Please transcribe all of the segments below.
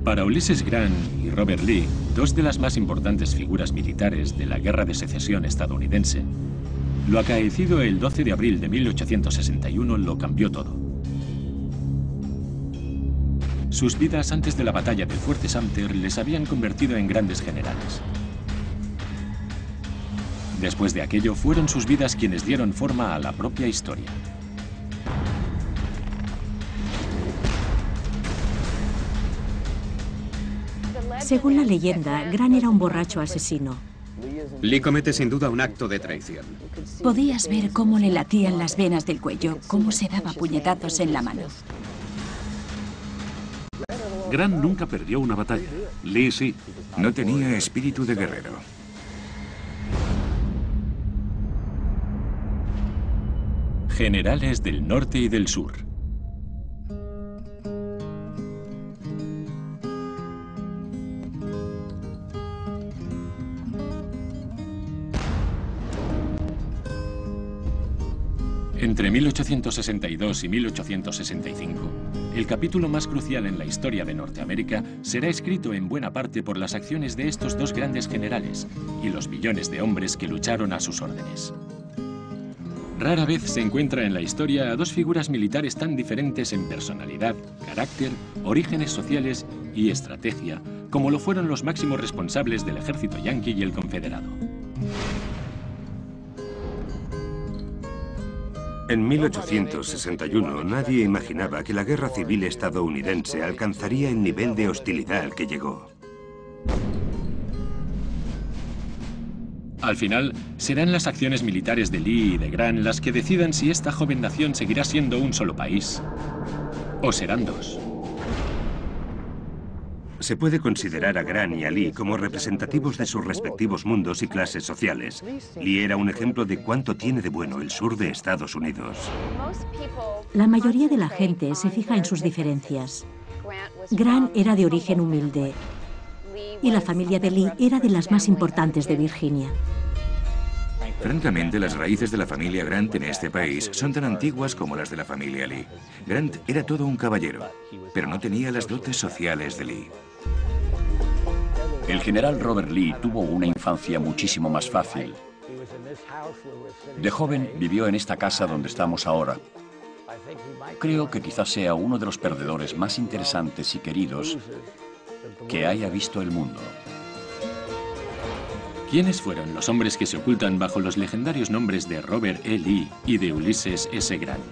Para Ulysses Grant y Robert Lee, dos de las más importantes figuras militares de la Guerra de Secesión estadounidense, lo acaecido el 12 de abril de 1861 lo cambió todo. Sus vidas antes de la batalla del Fuerte Sumter les habían convertido en grandes generales. Después de aquello, fueron sus vidas quienes dieron forma a la propia historia. Según la leyenda, Grant era un borracho asesino. Lee comete sin duda un acto de traición. Podías ver cómo le latían las venas del cuello, cómo se daba puñetazos en la mano. Grant nunca perdió una batalla. Lee sí. No tenía espíritu de guerrero. Generales del norte y del sur. Entre 1862 y 1865, el capítulo más crucial en la historia de Norteamérica será escrito en buena parte por las acciones de estos dos grandes generales y los millones de hombres que lucharon a sus órdenes. Rara vez se encuentra en la historia a dos figuras militares tan diferentes en personalidad, carácter, orígenes sociales y estrategia como lo fueron los máximos responsables del ejército yanqui y el confederado. En 1861 nadie imaginaba que la guerra civil estadounidense alcanzaría el nivel de hostilidad al que llegó. Al final, serán las acciones militares de Lee y de Grant las que decidan si esta joven nación seguirá siendo un solo país o serán dos. Se puede considerar a Grant y a Lee como representativos de sus respectivos mundos y clases sociales. Lee era un ejemplo de cuánto tiene de bueno el sur de Estados Unidos. La mayoría de la gente se fija en sus diferencias. Grant era de origen humilde y la familia de Lee era de las más importantes de Virginia. Francamente, las raíces de la familia Grant en este país son tan antiguas como las de la familia Lee. Grant era todo un caballero, pero no tenía las dotes sociales de Lee. El general Robert Lee tuvo una infancia muchísimo más fácil. De joven vivió en esta casa donde estamos ahora. Creo que quizás sea uno de los perdedores más interesantes y queridos que haya visto el mundo. ¿Quiénes fueron los hombres que se ocultan bajo los legendarios nombres de Robert E. Lee y de Ulysses S. Grant?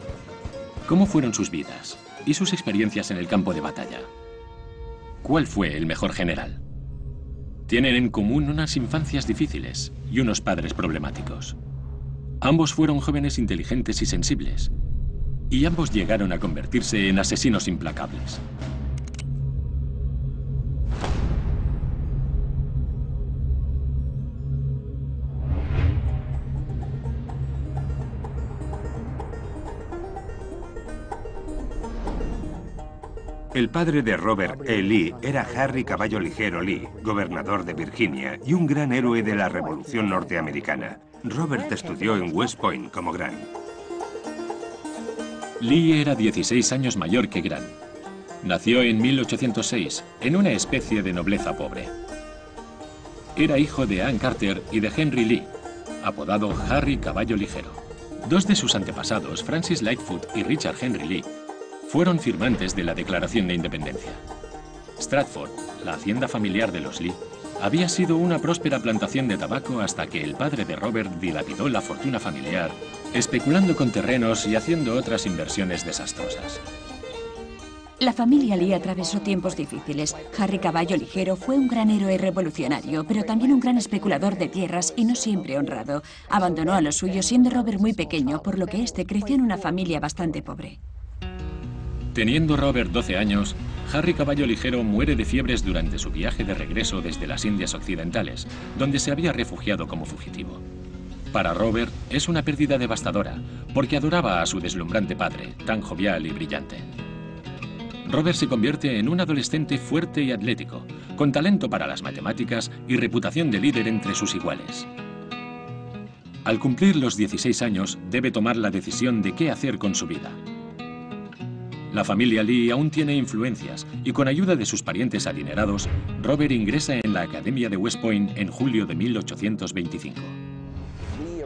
¿Cómo fueron sus vidas y sus experiencias en el campo de batalla? ¿Cuál fue el mejor general? Tienen en común unas infancias difíciles y unos padres problemáticos. Ambos fueron jóvenes inteligentes y sensibles, y ambos llegaron a convertirse en asesinos implacables. El padre de Robert E. Lee era Harry Caballo Ligero Lee, gobernador de Virginia y un gran héroe de la Revolución Norteamericana. Robert estudió en West Point como Grant. Lee era 16 años mayor que Grant. Nació en 1806, en una especie de nobleza pobre. Era hijo de Ann Carter y de Henry Lee, apodado Harry Caballo Ligero. Dos de sus antepasados, Francis Lightfoot y Richard Henry Lee, fueron firmantes de la Declaración de Independencia. Stratford, la hacienda familiar de los Lee, había sido una próspera plantación de tabaco hasta que el padre de Robert dilapidó la fortuna familiar, especulando con terrenos y haciendo otras inversiones desastrosas. La familia Lee atravesó tiempos difíciles. Harry Caballo Ligero fue un gran héroe revolucionario, pero también un gran especulador de tierras y no siempre honrado. Abandonó a los suyos siendo Robert muy pequeño, por lo que este creció en una familia bastante pobre. Teniendo Robert 12 años, Harry Caballo Ligero muere de fiebres durante su viaje de regreso desde las Indias Occidentales, donde se había refugiado como fugitivo. Para Robert es una pérdida devastadora, porque adoraba a su deslumbrante padre, tan jovial y brillante. Robert se convierte en un adolescente fuerte y atlético, con talento para las matemáticas y reputación de líder entre sus iguales. Al cumplir los 16 años, debe tomar la decisión de qué hacer con su vida. La familia Lee aún tiene influencias y con ayuda de sus parientes adinerados, Robert ingresa en la Academia de West Point en julio de 1825.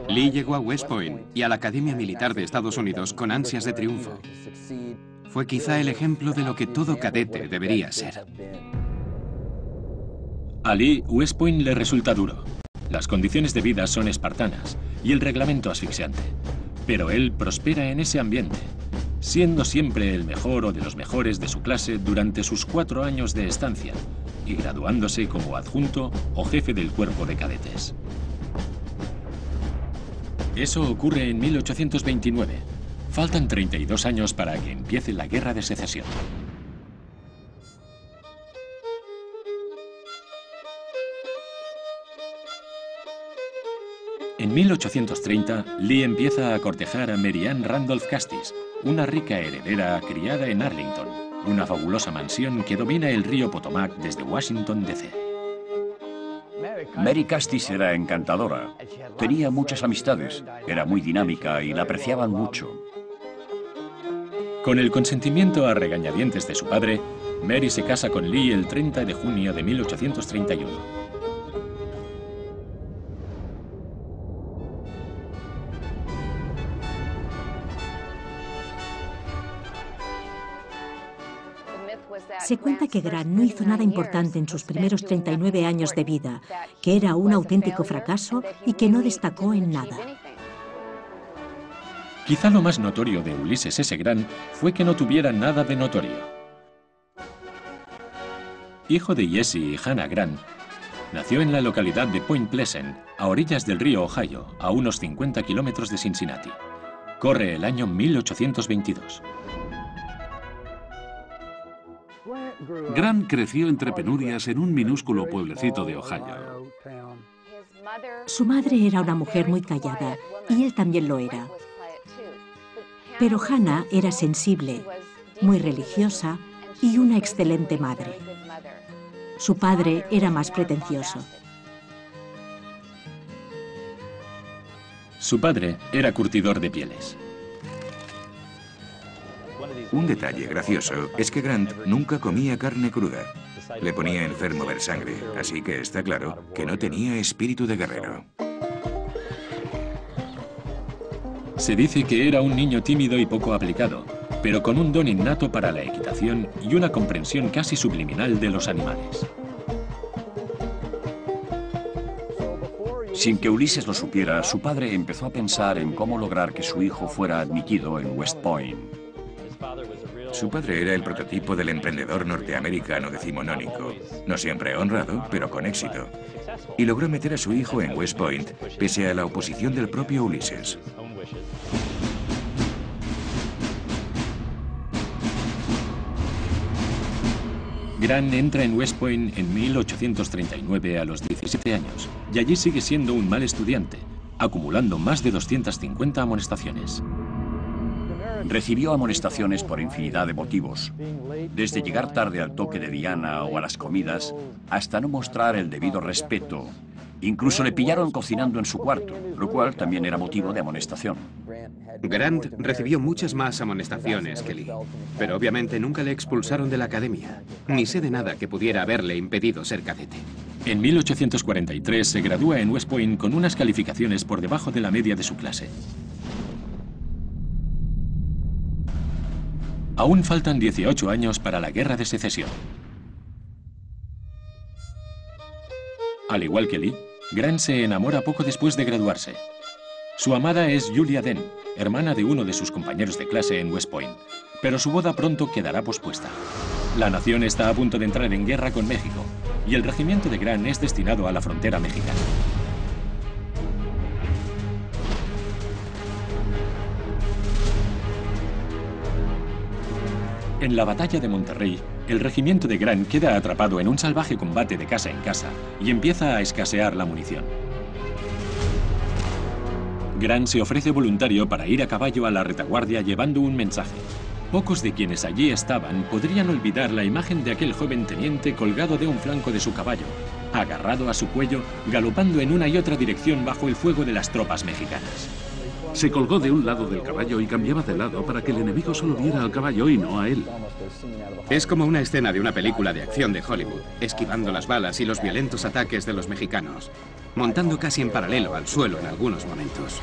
Lee llegó a West Point y a la Academia Militar de Estados Unidos con ansias de triunfo. Fue quizá el ejemplo de lo que todo cadete debería ser. A Lee, West Point le resulta duro. Las condiciones de vida son espartanas y el reglamento asfixiante. Pero él prospera en ese ambiente, siendo siempre el mejor o de los mejores de su clase durante sus 4 años de estancia y graduándose como adjunto o jefe del cuerpo de cadetes. Eso ocurre en 1829. Faltan 32 años para que empiece la Guerra de Secesión. En 1830, Lee empieza a cortejar a Mary Ann Randolph Custis, una rica heredera criada en Arlington, una fabulosa mansión que domina el río Potomac desde Washington, D.C. Mary Custis era encantadora. Tenía muchas amistades, era muy dinámica y la apreciaban mucho. Con el consentimiento a regañadientes de su padre, Mary se casa con Lee el 30 de junio de 1831. Se cuenta que Grant no hizo nada importante en sus primeros 39 años de vida, que era un auténtico fracaso y que no destacó en nada. Quizá lo más notorio de Ulysses S. Grant fue que no tuviera nada de notorio. Hijo de Jesse y Hannah Grant, nació en la localidad de Point Pleasant, a orillas del río Ohio, a unos 50 kilómetros de Cincinnati. Corre el año 1822. Grant creció entre penurias en un minúsculo pueblecito de Ohio. Su madre era una mujer muy callada y él también lo era. Pero Hannah era sensible, muy religiosa y una excelente madre. Su padre era más pretencioso. Su padre era curtidor de pieles. Un detalle gracioso es que Grant nunca comía carne cruda. Le ponía enfermo ver sangre, así que está claro que no tenía espíritu de guerrero. Se dice que era un niño tímido y poco aplicado, pero con un don innato para la equitación y una comprensión casi subliminal de los animales. Sin que Ulises lo supiera, su padre empezó a pensar en cómo lograr que su hijo fuera admitido en West Point. Su padre era el prototipo del emprendedor norteamericano decimonónico, no siempre honrado, pero con éxito. Y logró meter a su hijo en West Point, pese a la oposición del propio Ulises. Grant entra en West Point en 1839 a los 17 años, y allí sigue siendo un mal estudiante, acumulando más de 250 amonestaciones. Recibió amonestaciones por infinidad de motivos, desde llegar tarde al toque de Diana o a las comidas, hasta no mostrar el debido respeto. Incluso le pillaron cocinando en su cuarto, lo cual también era motivo de amonestación. Grant recibió muchas más amonestaciones que Lee, pero obviamente nunca le expulsaron de la academia, ni sé de nada que pudiera haberle impedido ser cadete. En 1843 se gradúa en West Point con unas calificaciones por debajo de la media de su clase. Aún faltan 18 años para la Guerra de Secesión. Al igual que Lee, Grant se enamora poco después de graduarse. Su amada es Julia Dent, hermana de uno de sus compañeros de clase en West Point, pero su boda pronto quedará pospuesta. La nación está a punto de entrar en guerra con México, y el regimiento de Grant es destinado a la frontera mexicana. En la batalla de Monterrey, el regimiento de Grant queda atrapado en un salvaje combate de casa en casa y empieza a escasear la munición. Grant se ofrece voluntario para ir a caballo a la retaguardia llevando un mensaje. Pocos de quienes allí estaban podrían olvidar la imagen de aquel joven teniente colgado de un flanco de su caballo, agarrado a su cuello, galopando en una y otra dirección bajo el fuego de las tropas mexicanas. Se colgó de un lado del caballo y cambiaba de lado para que el enemigo solo viera al caballo y no a él. Es como una escena de una película de acción de Hollywood, esquivando las balas y los violentos ataques de los mexicanos, montando casi en paralelo al suelo en algunos momentos.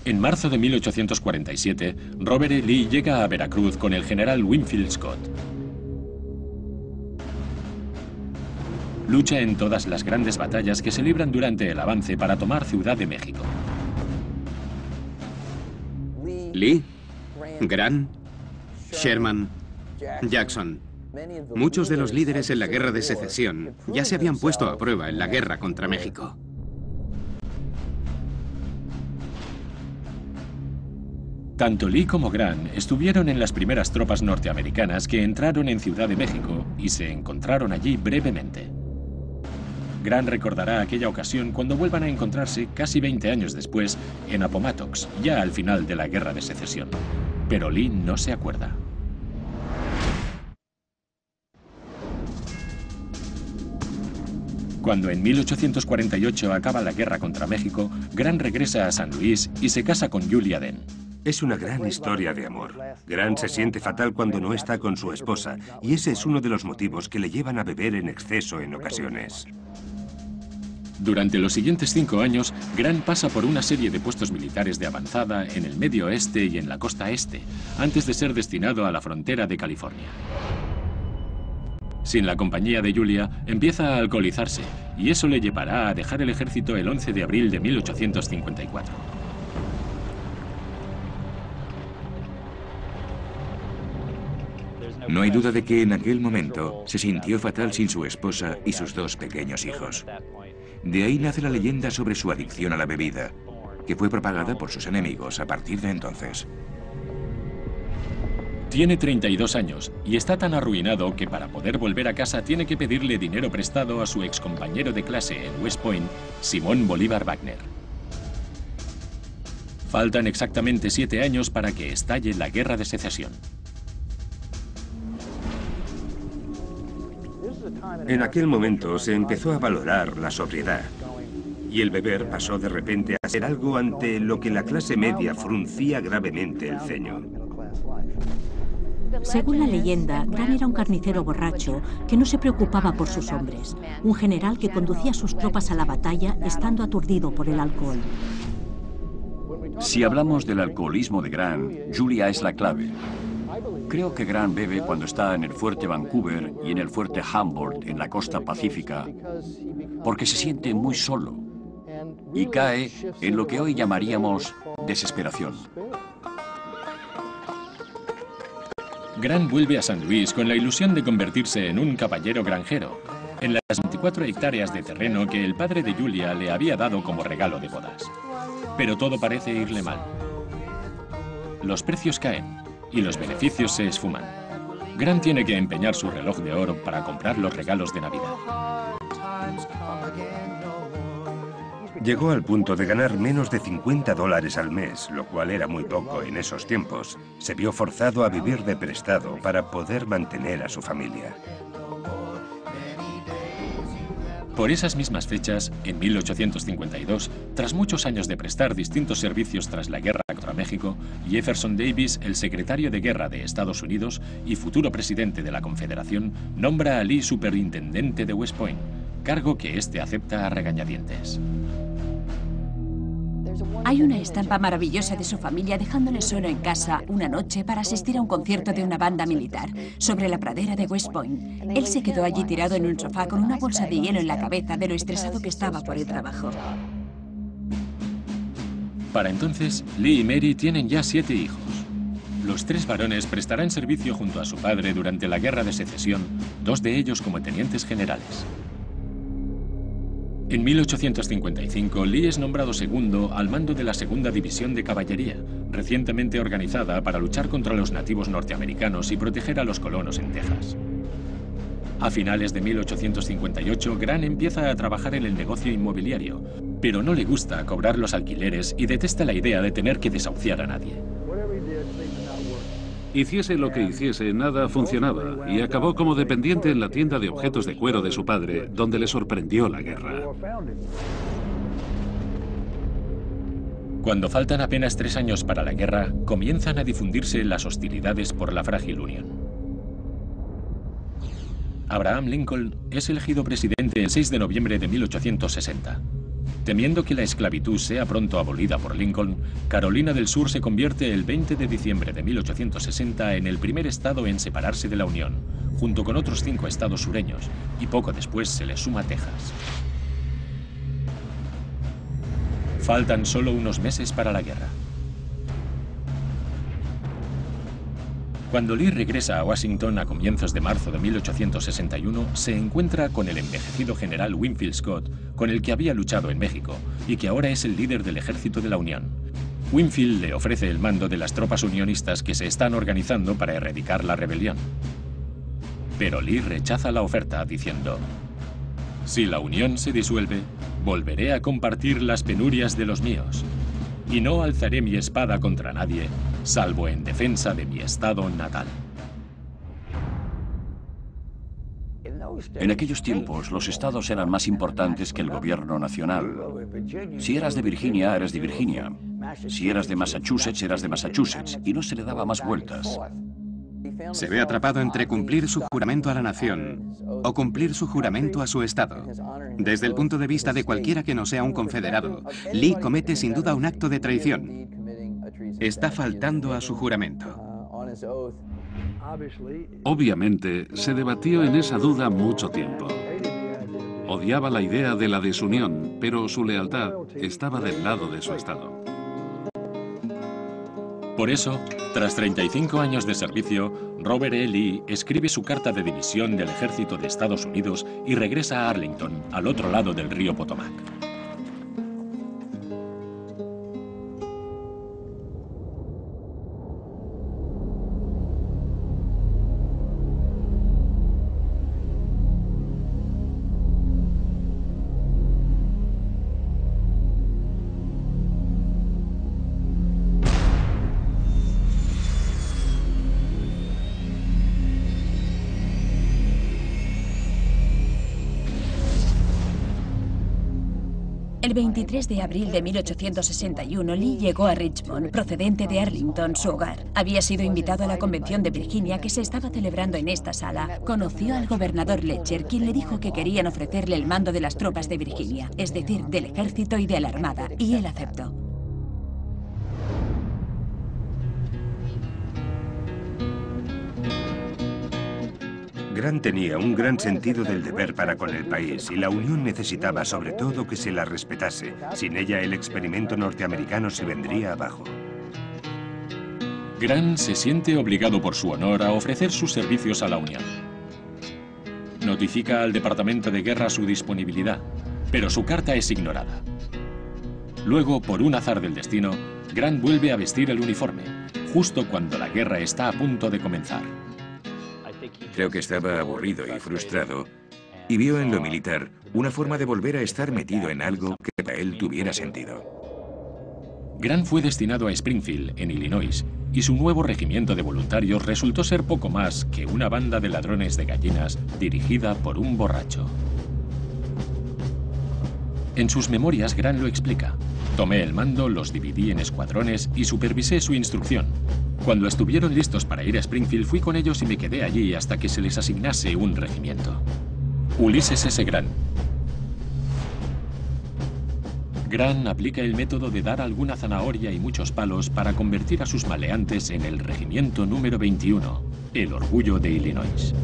En marzo de 1847, Robert E. Lee llega a Veracruz con el general Winfield Scott. Lucha en todas las grandes batallas que se libran durante el avance para tomar Ciudad de México. Lee, Grant, Sherman, Jackson. Muchos de los líderes en la Guerra de Secesión ya se habían puesto a prueba en la guerra contra México. Tanto Lee como Grant estuvieron en las primeras tropas norteamericanas que entraron en Ciudad de México y se encontraron allí brevemente. Grant recordará aquella ocasión cuando vuelvan a encontrarse casi 20 años después en Appomattox, ya al final de la Guerra de Secesión. Pero Lee no se acuerda. Cuando en 1848 acaba la guerra contra México, Grant regresa a San Luis y se casa con Julia Dent. Es una gran historia de amor. Grant se siente fatal cuando no está con su esposa, y ese es uno de los motivos que le llevan a beber en exceso en ocasiones. Durante los siguientes 5 años, Grant pasa por una serie de puestos militares de avanzada en el Medio Oeste y en la costa este, antes de ser destinado a la frontera de California. Sin la compañía de Julia, empieza a alcoholizarse, y eso le llevará a dejar el ejército el 11 de abril de 1854. No hay duda de que en aquel momento se sintió fatal sin su esposa y sus 2 pequeños hijos. De ahí nace la leyenda sobre su adicción a la bebida, que fue propagada por sus enemigos a partir de entonces. Tiene 32 años y está tan arruinado que para poder volver a casa tiene que pedirle dinero prestado a su excompañero de clase en West Point, Simón Bolívar Wagner. Faltan exactamente 7 años para que estalle la Guerra de Secesión. En aquel momento se empezó a valorar la sobriedad, y el beber pasó de repente a ser algo ante lo que la clase media fruncía gravemente el ceño. Según la leyenda, Grant era un carnicero borracho que no se preocupaba por sus hombres, un general que conducía a sus tropas a la batalla estando aturdido por el alcohol. Si hablamos del alcoholismo de Grant, Julia es la clave. Creo que Grant bebe cuando está en el fuerte Vancouver y en el fuerte Humboldt en la costa pacífica, porque se siente muy solo y cae en lo que hoy llamaríamos desesperación. Grant vuelve a San Luis con la ilusión de convertirse en un caballero granjero, en las 24 hectáreas de terreno que el padre de Julia le había dado como regalo de bodas. Pero todo parece irle mal. Los precios caen y los beneficios se esfuman. Grant tiene que empeñar su reloj de oro para comprar los regalos de Navidad. Llegó al punto de ganar menos de $50 al mes, lo cual era muy poco en esos tiempos. Se vio forzado a vivir de prestado para poder mantener a su familia. Por esas mismas fechas, en 1852, tras muchos años de prestar distintos servicios tras la guerra contra México, Jefferson Davis, el secretario de Guerra de Estados Unidos y futuro presidente de la Confederación, nombra a Lee superintendente de West Point, cargo que éste acepta a regañadientes. Hay una estampa maravillosa de su familia dejándole solo en casa una noche para asistir a un concierto de una banda militar sobre la pradera de West Point. Él se quedó allí tirado en un sofá con una bolsa de hielo en la cabeza de lo estresado que estaba por el trabajo. Para entonces, Lee y Mary tienen ya 7 hijos. Los 3 varones prestarán servicio junto a su padre durante la Guerra de Secesión, 2 de ellos como tenientes generales. En 1855, Lee es nombrado segundo al mando de la Segunda División de Caballería, recientemente organizada para luchar contra los nativos norteamericanos y proteger a los colonos en Texas. A finales de 1858, Grant empieza a trabajar en el negocio inmobiliario, pero no le gusta cobrar los alquileres y detesta la idea de tener que desahuciar a nadie. Hiciese lo que hiciese, nada funcionaba y acabó como dependiente en la tienda de objetos de cuero de su padre, donde le sorprendió la guerra. Cuando faltan apenas 3 años para la guerra, comienzan a difundirse las hostilidades por la frágil unión. Abraham Lincoln es elegido presidente el 6 de noviembre de 1860. Temiendo que la esclavitud sea pronto abolida por Lincoln, Carolina del Sur se convierte el 20 de diciembre de 1860 en el primer estado en separarse de la Unión, junto con otros 5 estados sureños, y poco después se le suma Texas. Faltan solo unos meses para la guerra. Cuando Lee regresa a Washington a comienzos de marzo de 1861, se encuentra con el envejecido general Winfield Scott, con el que había luchado en México y que ahora es el líder del ejército de la Unión. Winfield le ofrece el mando de las tropas unionistas que se están organizando para erradicar la rebelión. Pero Lee rechaza la oferta diciendo: si la Unión se disuelve, volveré a compartir las penurias de los míos, y no alzaré mi espada contra nadie, salvo en defensa de mi estado natal. En aquellos tiempos, los estados eran más importantes que el gobierno nacional. Si eras de Virginia, eras de Virginia. Si eras de Massachusetts, eras de Massachusetts, y no se le daba más vueltas. Se ve atrapado entre cumplir su juramento a la nación o cumplir su juramento a su estado. Desde el punto de vista de cualquiera que no sea un confederado, Lee comete sin duda un acto de traición. Está faltando a su juramento. Obviamente, se debatió en esa duda mucho tiempo. Odiaba la idea de la desunión, pero su lealtad estaba del lado de su estado. Por eso, tras 35 años de servicio, Robert E. Lee escribe su carta de dimisión del ejército de Estados Unidos y regresa a Arlington, al otro lado del río Potomac. El 23 de abril de 1861, Lee llegó a Richmond, procedente de Arlington, su hogar. Había sido invitado a la convención de Virginia que se estaba celebrando en esta sala. Conoció al gobernador Letcher, quien le dijo que querían ofrecerle el mando de las tropas de Virginia, es decir, del ejército y de la armada, y él aceptó. Grant tenía un gran sentido del deber para con el país y la Unión necesitaba sobre todo que se la respetase. Sin ella el experimento norteamericano se vendría abajo. Grant se siente obligado por su honor a ofrecer sus servicios a la Unión. Notifica al Departamento de Guerra su disponibilidad, pero su carta es ignorada. Luego, por un azar del destino, Grant vuelve a vestir el uniforme, justo cuando la guerra está a punto de comenzar. Creo que estaba aburrido y frustrado y vio en lo militar una forma de volver a estar metido en algo que para él tuviera sentido. Grant fue destinado a Springfield, en Illinois, y su nuevo regimiento de voluntarios resultó ser poco más que una banda de ladrones de gallinas dirigida por un borracho. En sus memorias, Grant lo explica. Tomé el mando, los dividí en escuadrones y supervisé su instrucción. Cuando estuvieron listos para ir a Springfield, fui con ellos y me quedé allí hasta que se les asignase un regimiento. Ulysses S. Grant. Grant aplica el método de dar alguna zanahoria y muchos palos para convertir a sus maleantes en el regimiento número 21, el orgullo de Illinois.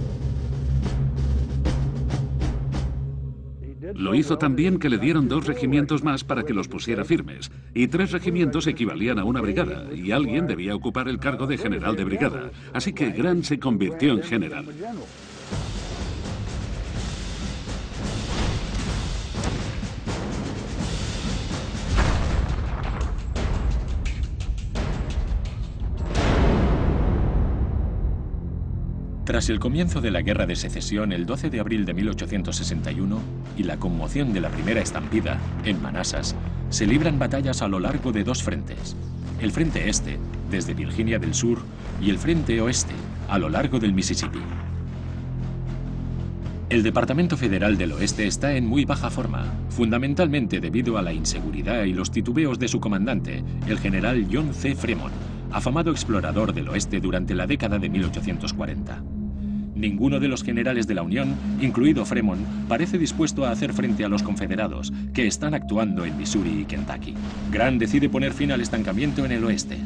Lo hizo tan bien que le dieron 2 regimientos más para que los pusiera firmes, y 3 regimientos equivalían a una brigada, y alguien debía ocupar el cargo de general de brigada. Así que Grant se convirtió en general. Tras el comienzo de la Guerra de Secesión el 12 de abril de 1861 y la conmoción de la primera estampida, en Manassas, se libran batallas a lo largo de 2 frentes. El frente este, desde Virginia del Sur, y el frente oeste, a lo largo del Mississippi. El Departamento Federal del Oeste está en muy baja forma, fundamentalmente debido a la inseguridad y los titubeos de su comandante, el general John C. Fremont, afamado explorador del oeste durante la década de 1840. Ninguno de los generales de la Unión, incluido Fremont, parece dispuesto a hacer frente a los confederados, que están actuando en Missouri y Kentucky. Grant decide poner fin al estancamiento en el oeste.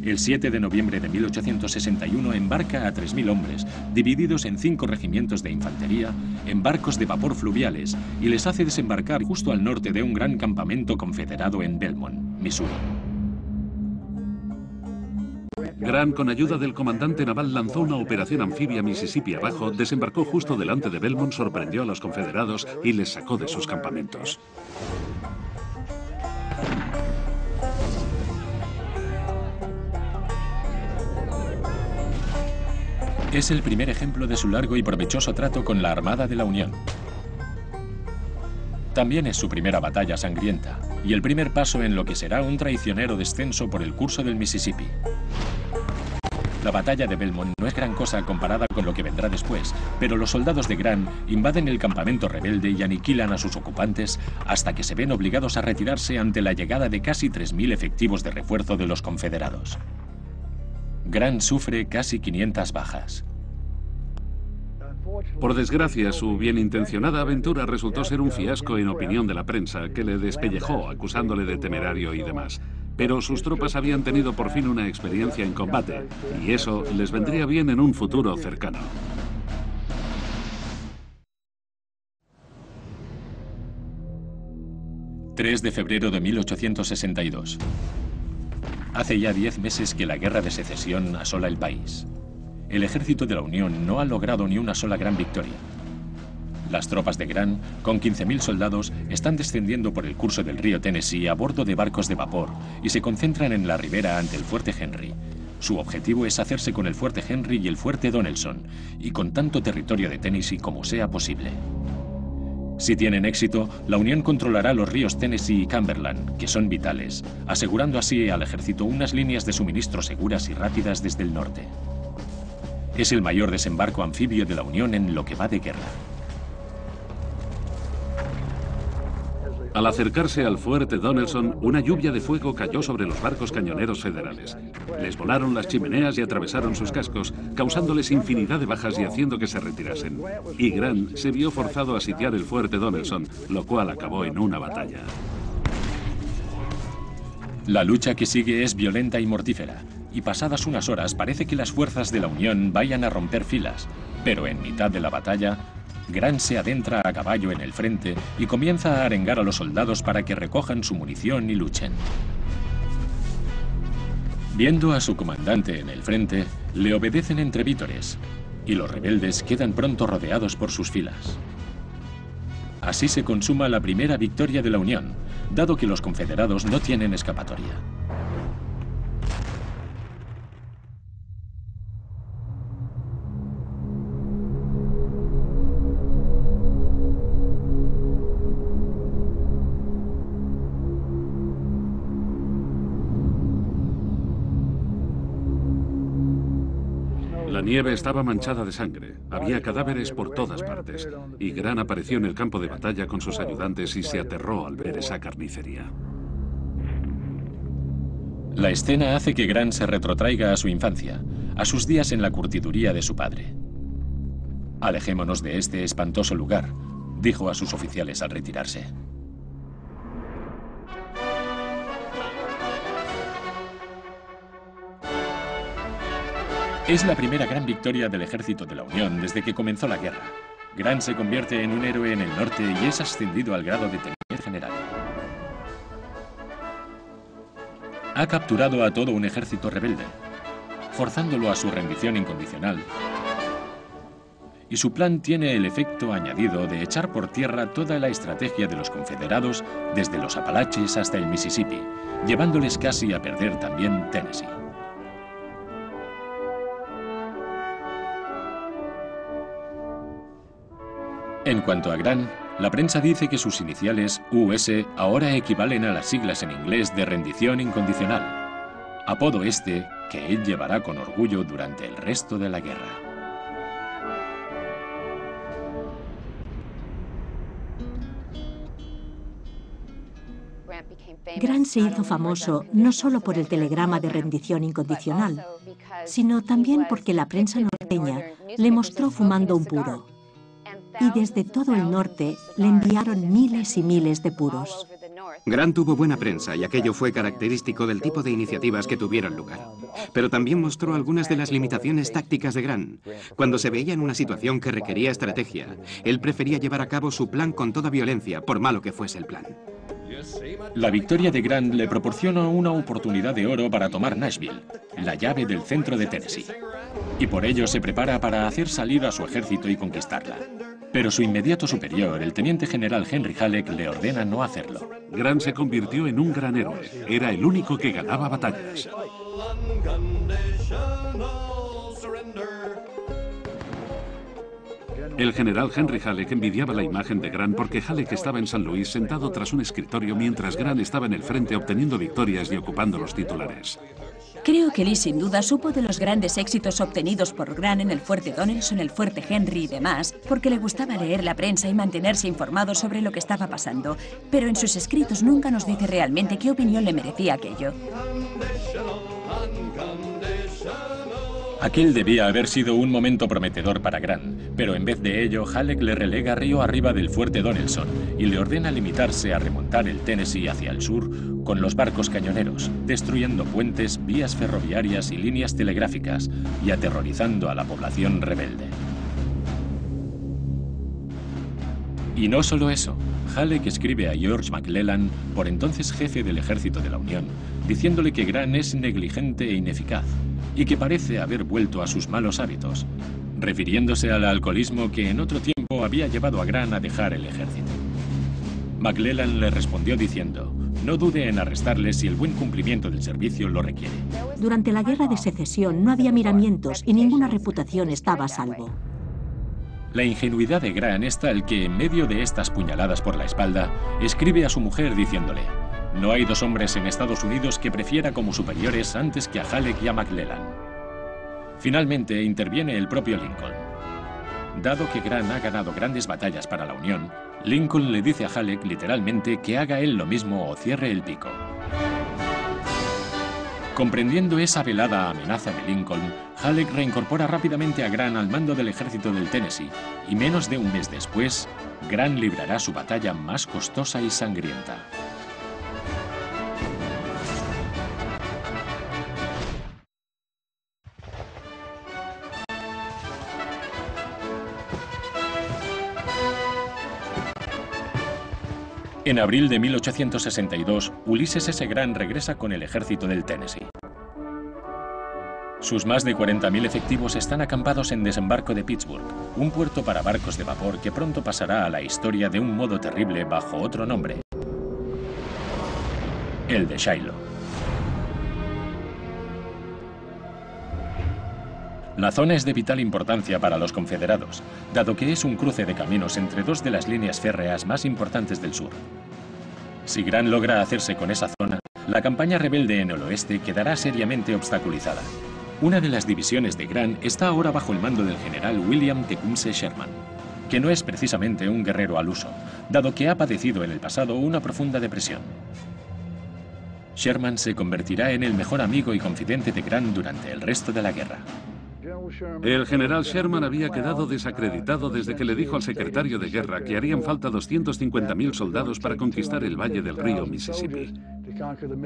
El 7 de noviembre de 1861 embarca a 3.000 hombres, divididos en 5 regimientos de infantería, en barcos de vapor fluviales, y les hace desembarcar justo al norte de un gran campamento confederado en Belmont, Missouri. Grant, con ayuda del comandante naval, lanzó una operación anfibia Mississippi abajo, desembarcó justo delante de Belmont, sorprendió a los confederados y les sacó de sus campamentos. Es el primer ejemplo de su largo y provechoso trato con la Armada de la Unión. También es su primera batalla sangrienta y el primer paso en lo que será un traicionero descenso por el curso del Mississippi. La batalla de Belmont no es gran cosa comparada con lo que vendrá después, pero los soldados de Grant invaden el campamento rebelde y aniquilan a sus ocupantes hasta que se ven obligados a retirarse ante la llegada de casi 3.000 efectivos de refuerzo de los confederados. Grant sufre casi 500 bajas. Por desgracia, su bienintencionada aventura resultó ser un fiasco en opinión de la prensa, que le despellejó acusándole de temerario y demás. Pero sus tropas habían tenido por fin una experiencia en combate, y eso les vendría bien en un futuro cercano. ...3 de febrero de 1862. Hace ya 10 meses que la guerra de secesión asola el país. El ejército de la Unión no ha logrado ni una sola gran victoria. Las tropas de Grant, con 15.000 soldados, están descendiendo por el curso del río Tennessee a bordo de barcos de vapor y se concentran en la ribera ante el fuerte Henry. Su objetivo es hacerse con el fuerte Henry y el fuerte Donelson, y con tanto territorio de Tennessee como sea posible. Si tienen éxito, la Unión controlará los ríos Tennessee y Cumberland, que son vitales, asegurando así al ejército unas líneas de suministro seguras y rápidas desde el norte. Es el mayor desembarco anfibio de la Unión en lo que va de guerra. Al acercarse al fuerte Donelson, una lluvia de fuego cayó sobre los barcos cañoneros federales. Les volaron las chimeneas y atravesaron sus cascos, causándoles infinidad de bajas y haciendo que se retirasen. Y Grant se vio forzado a sitiar el fuerte Donelson, lo cual acabó en una batalla. La lucha que sigue es violenta y mortífera, y pasadas unas horas parece que las fuerzas de la Unión vayan a romper filas, pero en mitad de la batalla, Grant se adentra a caballo en el frente y comienza a arengar a los soldados para que recojan su munición y luchen. Viendo a su comandante en el frente, le obedecen entre vítores, y los rebeldes quedan pronto rodeados por sus filas. Así se consuma la primera victoria de la Unión, dado que los confederados no tienen escapatoria. La nieve estaba manchada de sangre, había cadáveres por todas partes, y Grant apareció en el campo de batalla con sus ayudantes y se aterró al ver esa carnicería. La escena hace que Grant se retrotraiga a su infancia, a sus días en la curtiduría de su padre. «Alejémonos de este espantoso lugar», dijo a sus oficiales al retirarse. Es la primera gran victoria del ejército de la Unión desde que comenzó la guerra. Grant se convierte en un héroe en el norte y es ascendido al grado de teniente general. Ha capturado a todo un ejército rebelde, forzándolo a su rendición incondicional. Y su plan tiene el efecto añadido de echar por tierra toda la estrategia de los confederados desde los Apalaches hasta el Mississippi, llevándoles casi a perder también Tennessee. En cuanto a Grant, la prensa dice que sus iniciales US ahora equivalen a las siglas en inglés de rendición incondicional, apodo este que él llevará con orgullo durante el resto de la guerra. Grant se hizo famoso no solo por el telegrama de rendición incondicional, sino también porque la prensa norteña le mostró fumando un puro. Y desde todo el norte le enviaron miles y miles de puros. Grant tuvo buena prensa y aquello fue característico del tipo de iniciativas que tuvieron lugar. Pero también mostró algunas de las limitaciones tácticas de Grant. Cuando se veía en una situación que requería estrategia, él prefería llevar a cabo su plan con toda violencia, por malo que fuese el plan. La victoria de Grant le proporcionó una oportunidad de oro para tomar Nashville, la llave del centro de Tennessee. Y por ello se prepara para hacer salir a su ejército y conquistarla. Pero su inmediato superior, el teniente general Henry Halleck, le ordena no hacerlo. Grant se convirtió en un gran héroe. Era el único que ganaba batallas. El general Henry Halleck envidiaba la imagen de Grant porque Halleck estaba en San Luis sentado tras un escritorio mientras Grant estaba en el frente obteniendo victorias y ocupando los titulares. Creo que Lee sin duda supo de los grandes éxitos obtenidos por Grant en el fuerte Donelson, el fuerte Henry y demás, porque le gustaba leer la prensa y mantenerse informado sobre lo que estaba pasando, pero en sus escritos nunca nos dice realmente qué opinión le merecía aquello. Aquel debía haber sido un momento prometedor para Grant, pero en vez de ello, Halleck le relega río arriba del fuerte Donelson y le ordena limitarse a remontar el Tennessee hacia el sur con los barcos cañoneros, destruyendo puentes, vías ferroviarias y líneas telegráficas y aterrorizando a la población rebelde. Y no solo eso, Halleck escribe a George McClellan, por entonces jefe del ejército de la Unión, diciéndole que Grant es negligente e ineficaz y que parece haber vuelto a sus malos hábitos, refiriéndose al alcoholismo que en otro tiempo había llevado a Grant a dejar el ejército. McClellan le respondió diciendo: no dude en arrestarle si el buen cumplimiento del servicio lo requiere. Durante la Guerra de Secesión no había miramientos y ninguna reputación estaba a salvo. La ingenuidad de Grant es tal que, en medio de estas puñaladas por la espalda, escribe a su mujer diciéndole: no hay dos hombres en Estados Unidos que prefiera como superiores antes que a Halleck y a McClellan. Finalmente interviene el propio Lincoln. Dado que Grant ha ganado grandes batallas para la Unión, Lincoln le dice a Halleck literalmente que haga él lo mismo o cierre el pico. Comprendiendo esa velada amenaza de Lincoln, Halleck reincorpora rápidamente a Grant al mando del ejército del Tennessee y menos de un mes después, Grant librará su batalla más costosa y sangrienta. En abril de 1862, Ulysses S. Grant regresa con el ejército del Tennessee. Sus más de 40.000 efectivos están acampados en desembarco de Pittsburgh, un puerto para barcos de vapor que pronto pasará a la historia de un modo terrible bajo otro nombre: el de Shiloh. La zona es de vital importancia para los confederados, dado que es un cruce de caminos entre dos de las líneas férreas más importantes del sur. Si Grant logra hacerse con esa zona, la campaña rebelde en el oeste quedará seriamente obstaculizada. Una de las divisiones de Grant está ahora bajo el mando del general William Tecumseh Sherman, que no es precisamente un guerrero al uso, dado que ha padecido en el pasado una profunda depresión. Sherman se convertirá en el mejor amigo y confidente de Grant durante el resto de la guerra. El general Sherman había quedado desacreditado desde que le dijo al secretario de guerra que harían falta 250.000 soldados para conquistar el valle del río Mississippi.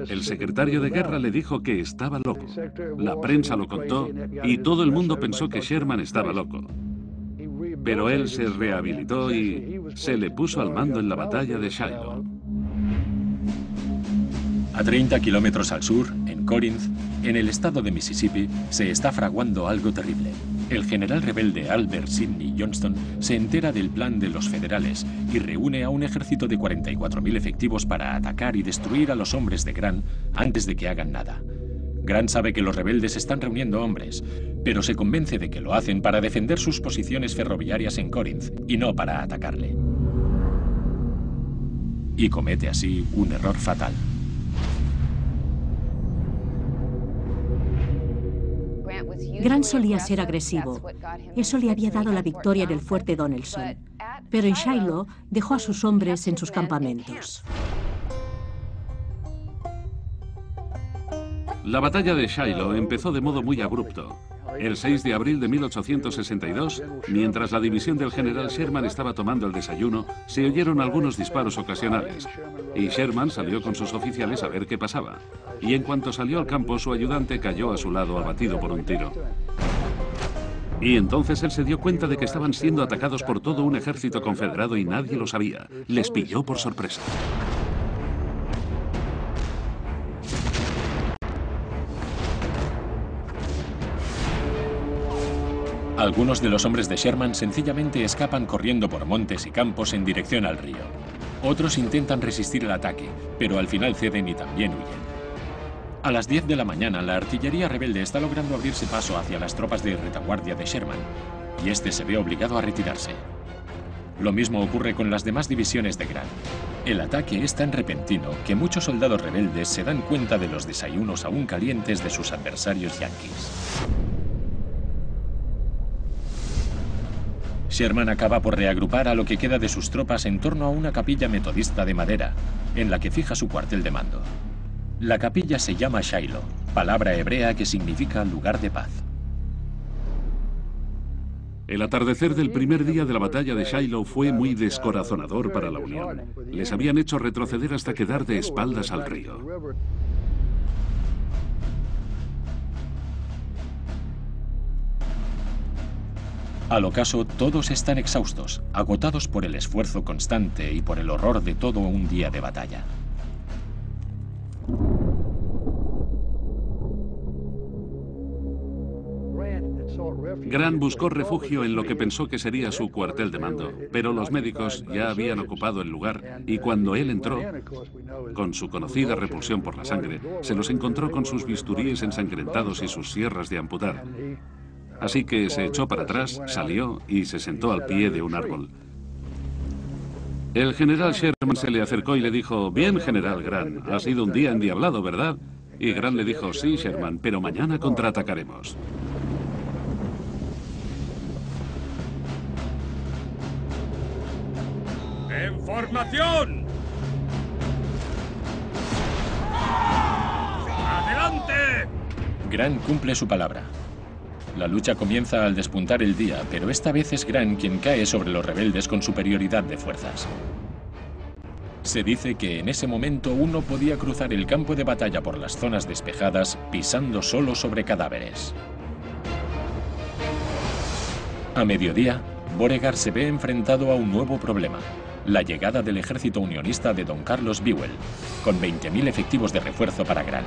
El secretario de guerra le dijo que estaba loco. La prensa lo contó y todo el mundo pensó que Sherman estaba loco. Pero él se rehabilitó y se le puso al mando en la batalla de Shiloh. A 30 kilómetros al sur, en Corinth, en el estado de Mississippi, se está fraguando algo terrible. El general rebelde Albert Sidney Johnston se entera del plan de los federales y reúne a un ejército de 44.000 efectivos para atacar y destruir a los hombres de Grant antes de que hagan nada. Grant sabe que los rebeldes están reuniendo hombres, pero se convence de que lo hacen para defender sus posiciones ferroviarias en Corinth y no para atacarle. Y comete así un error fatal. Grant solía ser agresivo. Eso le había dado la victoria en el fuerte Donelson. Pero en Shiloh dejó a sus hombres en sus campamentos. La batalla de Shiloh empezó de modo muy abrupto. El 6 de abril de 1862, mientras la división del general Sherman estaba tomando el desayuno, se oyeron algunos disparos ocasionales. Y Sherman salió con sus oficiales a ver qué pasaba. Y en cuanto salió al campo, su ayudante cayó a su lado abatido por un tiro. Y entonces él se dio cuenta de que estaban siendo atacados por todo un ejército confederado y nadie lo sabía. Les pilló por sorpresa. Algunos de los hombres de Sherman sencillamente escapan corriendo por montes y campos en dirección al río. Otros intentan resistir el ataque, pero al final ceden y también huyen. A las 10 de la mañana, la artillería rebelde está logrando abrirse paso hacia las tropas de retaguardia de Sherman, y este se ve obligado a retirarse. Lo mismo ocurre con las demás divisiones de Grant. El ataque es tan repentino que muchos soldados rebeldes se dan cuenta de los desayunos aún calientes de sus adversarios yanquis. Sherman acaba por reagrupar a lo que queda de sus tropas en torno a una capilla metodista de madera, en la que fija su cuartel de mando. La capilla se llama Shiloh, palabra hebrea que significa lugar de paz. El atardecer del primer día de la batalla de Shiloh fue muy descorazonador para la Unión. Les habían hecho retroceder hasta quedar de espaldas al río. Al ocaso, todos están exhaustos, agotados por el esfuerzo constante y por el horror de todo un día de batalla. Grant buscó refugio en lo que pensó que sería su cuartel de mando, pero los médicos ya habían ocupado el lugar y cuando él entró, con su conocida repulsión por la sangre, se los encontró con sus bisturíes ensangrentados y sus sierras de amputar. Así que se echó para atrás, salió y se sentó al pie de un árbol. El general Sherman se le acercó y le dijo: «Bien, general Grant, ha sido un día endiablado, ¿verdad?» Y Grant le dijo: «Sí, Sherman, pero mañana contraatacaremos». ¡En formación! ¡Adelante! Grant cumple su palabra. La lucha comienza al despuntar el día, pero esta vez es Grant quien cae sobre los rebeldes con superioridad de fuerzas. Se dice que en ese momento uno podía cruzar el campo de batalla por las zonas despejadas pisando solo sobre cadáveres. A mediodía, Beauregard se ve enfrentado a un nuevo problema: la llegada del ejército unionista de Don Carlos Buell, con 20.000 efectivos de refuerzo para Grant.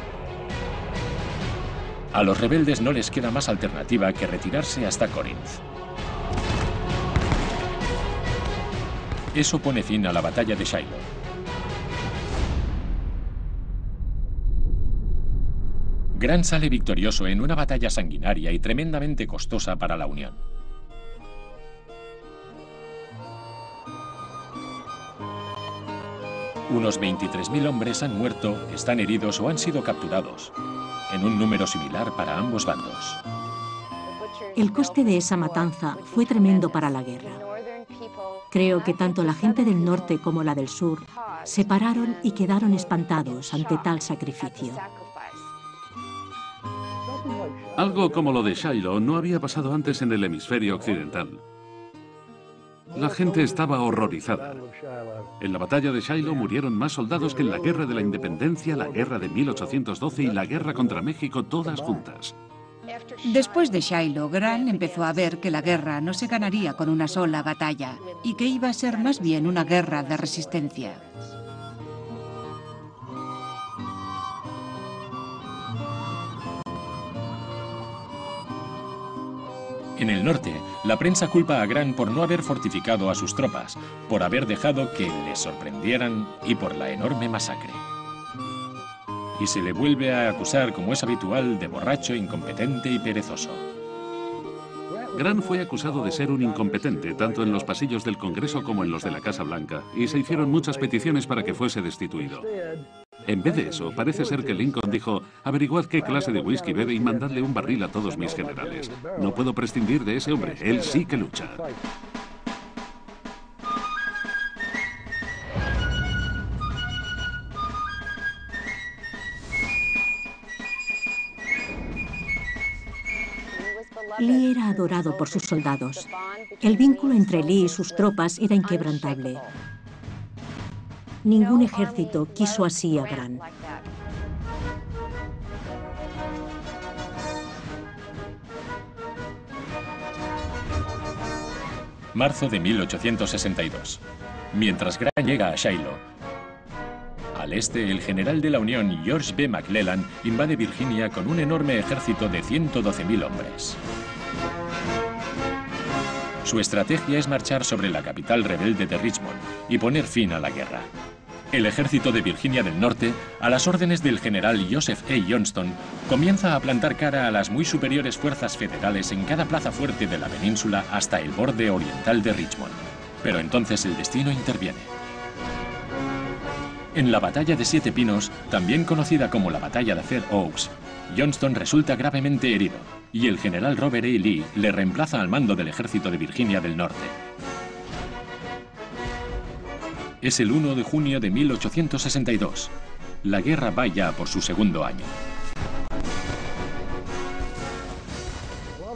A los rebeldes no les queda más alternativa que retirarse hasta Corinth. Eso pone fin a la batalla de Shiloh. Grant sale victorioso en una batalla sanguinaria y tremendamente costosa para la Unión. Unos 23.000 hombres han muerto, están heridos o han sido capturados, en un número similar para ambos bandos. El coste de esa matanza fue tremendo para la guerra. Creo que tanto la gente del norte como la del sur se pararon y quedaron espantados ante tal sacrificio. Algo como lo de Shiloh no había pasado antes en el hemisferio occidental. La gente estaba horrorizada. En la batalla de Shiloh murieron más soldados que en la Guerra de la Independencia, la Guerra de 1812 y la Guerra contra México, todas juntas. Después de Shiloh, Grant empezó a ver que la guerra no se ganaría con una sola batalla y que iba a ser más bien una guerra de resistencia. En el norte, la prensa culpa a Grant por no haber fortificado a sus tropas, por haber dejado que les sorprendieran y por la enorme masacre. Y se le vuelve a acusar, como es habitual, de borracho, incompetente y perezoso. Grant fue acusado de ser un incompetente, tanto en los pasillos del Congreso como en los de la Casa Blanca, y se hicieron muchas peticiones para que fuese destituido. En vez de eso, parece ser que Lincoln dijo: «Averiguad qué clase de whisky bebe y mandadle un barril a todos mis generales. No puedo prescindir de ese hombre, él sí que lucha». Lee era adorado por sus soldados. El vínculo entre Lee y sus tropas era inquebrantable. Ningún ejército quiso así a Grant. Marzo de 1862. Mientras Grant llega a Shiloh, al este, el general de la Unión, George B. McClellan, invade Virginia con un enorme ejército de 112.000 hombres. Su estrategia es marchar sobre la capital rebelde de Richmond y poner fin a la guerra. El ejército de Virginia del Norte, a las órdenes del general Joseph A. Johnston, comienza a plantar cara a las muy superiores fuerzas federales en cada plaza fuerte de la península hasta el borde oriental de Richmond. Pero entonces el destino interviene. En la batalla de Siete Pinos, también conocida como la batalla de Fair Oaks, Johnston resulta gravemente herido y el general Robert E. Lee le reemplaza al mando del ejército de Virginia del Norte. Es el 1 de junio de 1862. La guerra va ya por su segundo año.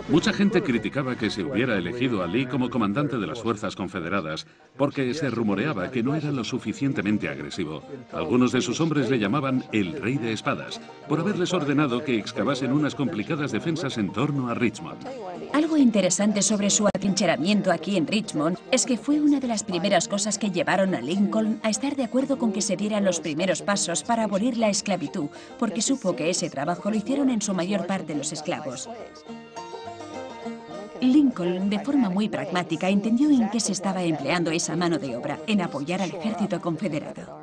Mucha gente criticaba que se hubiera elegido a Lee como comandante de las fuerzas confederadas porque se rumoreaba que no era lo suficientemente agresivo. Algunos de sus hombres le llamaban el Rey de Espadas por haberles ordenado que excavasen unas complicadas defensas en torno a Richmond. Algo interesante sobre su atrincheramiento aquí en Richmond es que fue una de las primeras cosas que llevaron a Lincoln a estar de acuerdo con que se dieran los primeros pasos para abolir la esclavitud, porque supo que ese trabajo lo hicieron en su mayor parte los esclavos. Lincoln, de forma muy pragmática, entendió en qué se estaba empleando esa mano de obra, en apoyar al ejército confederado.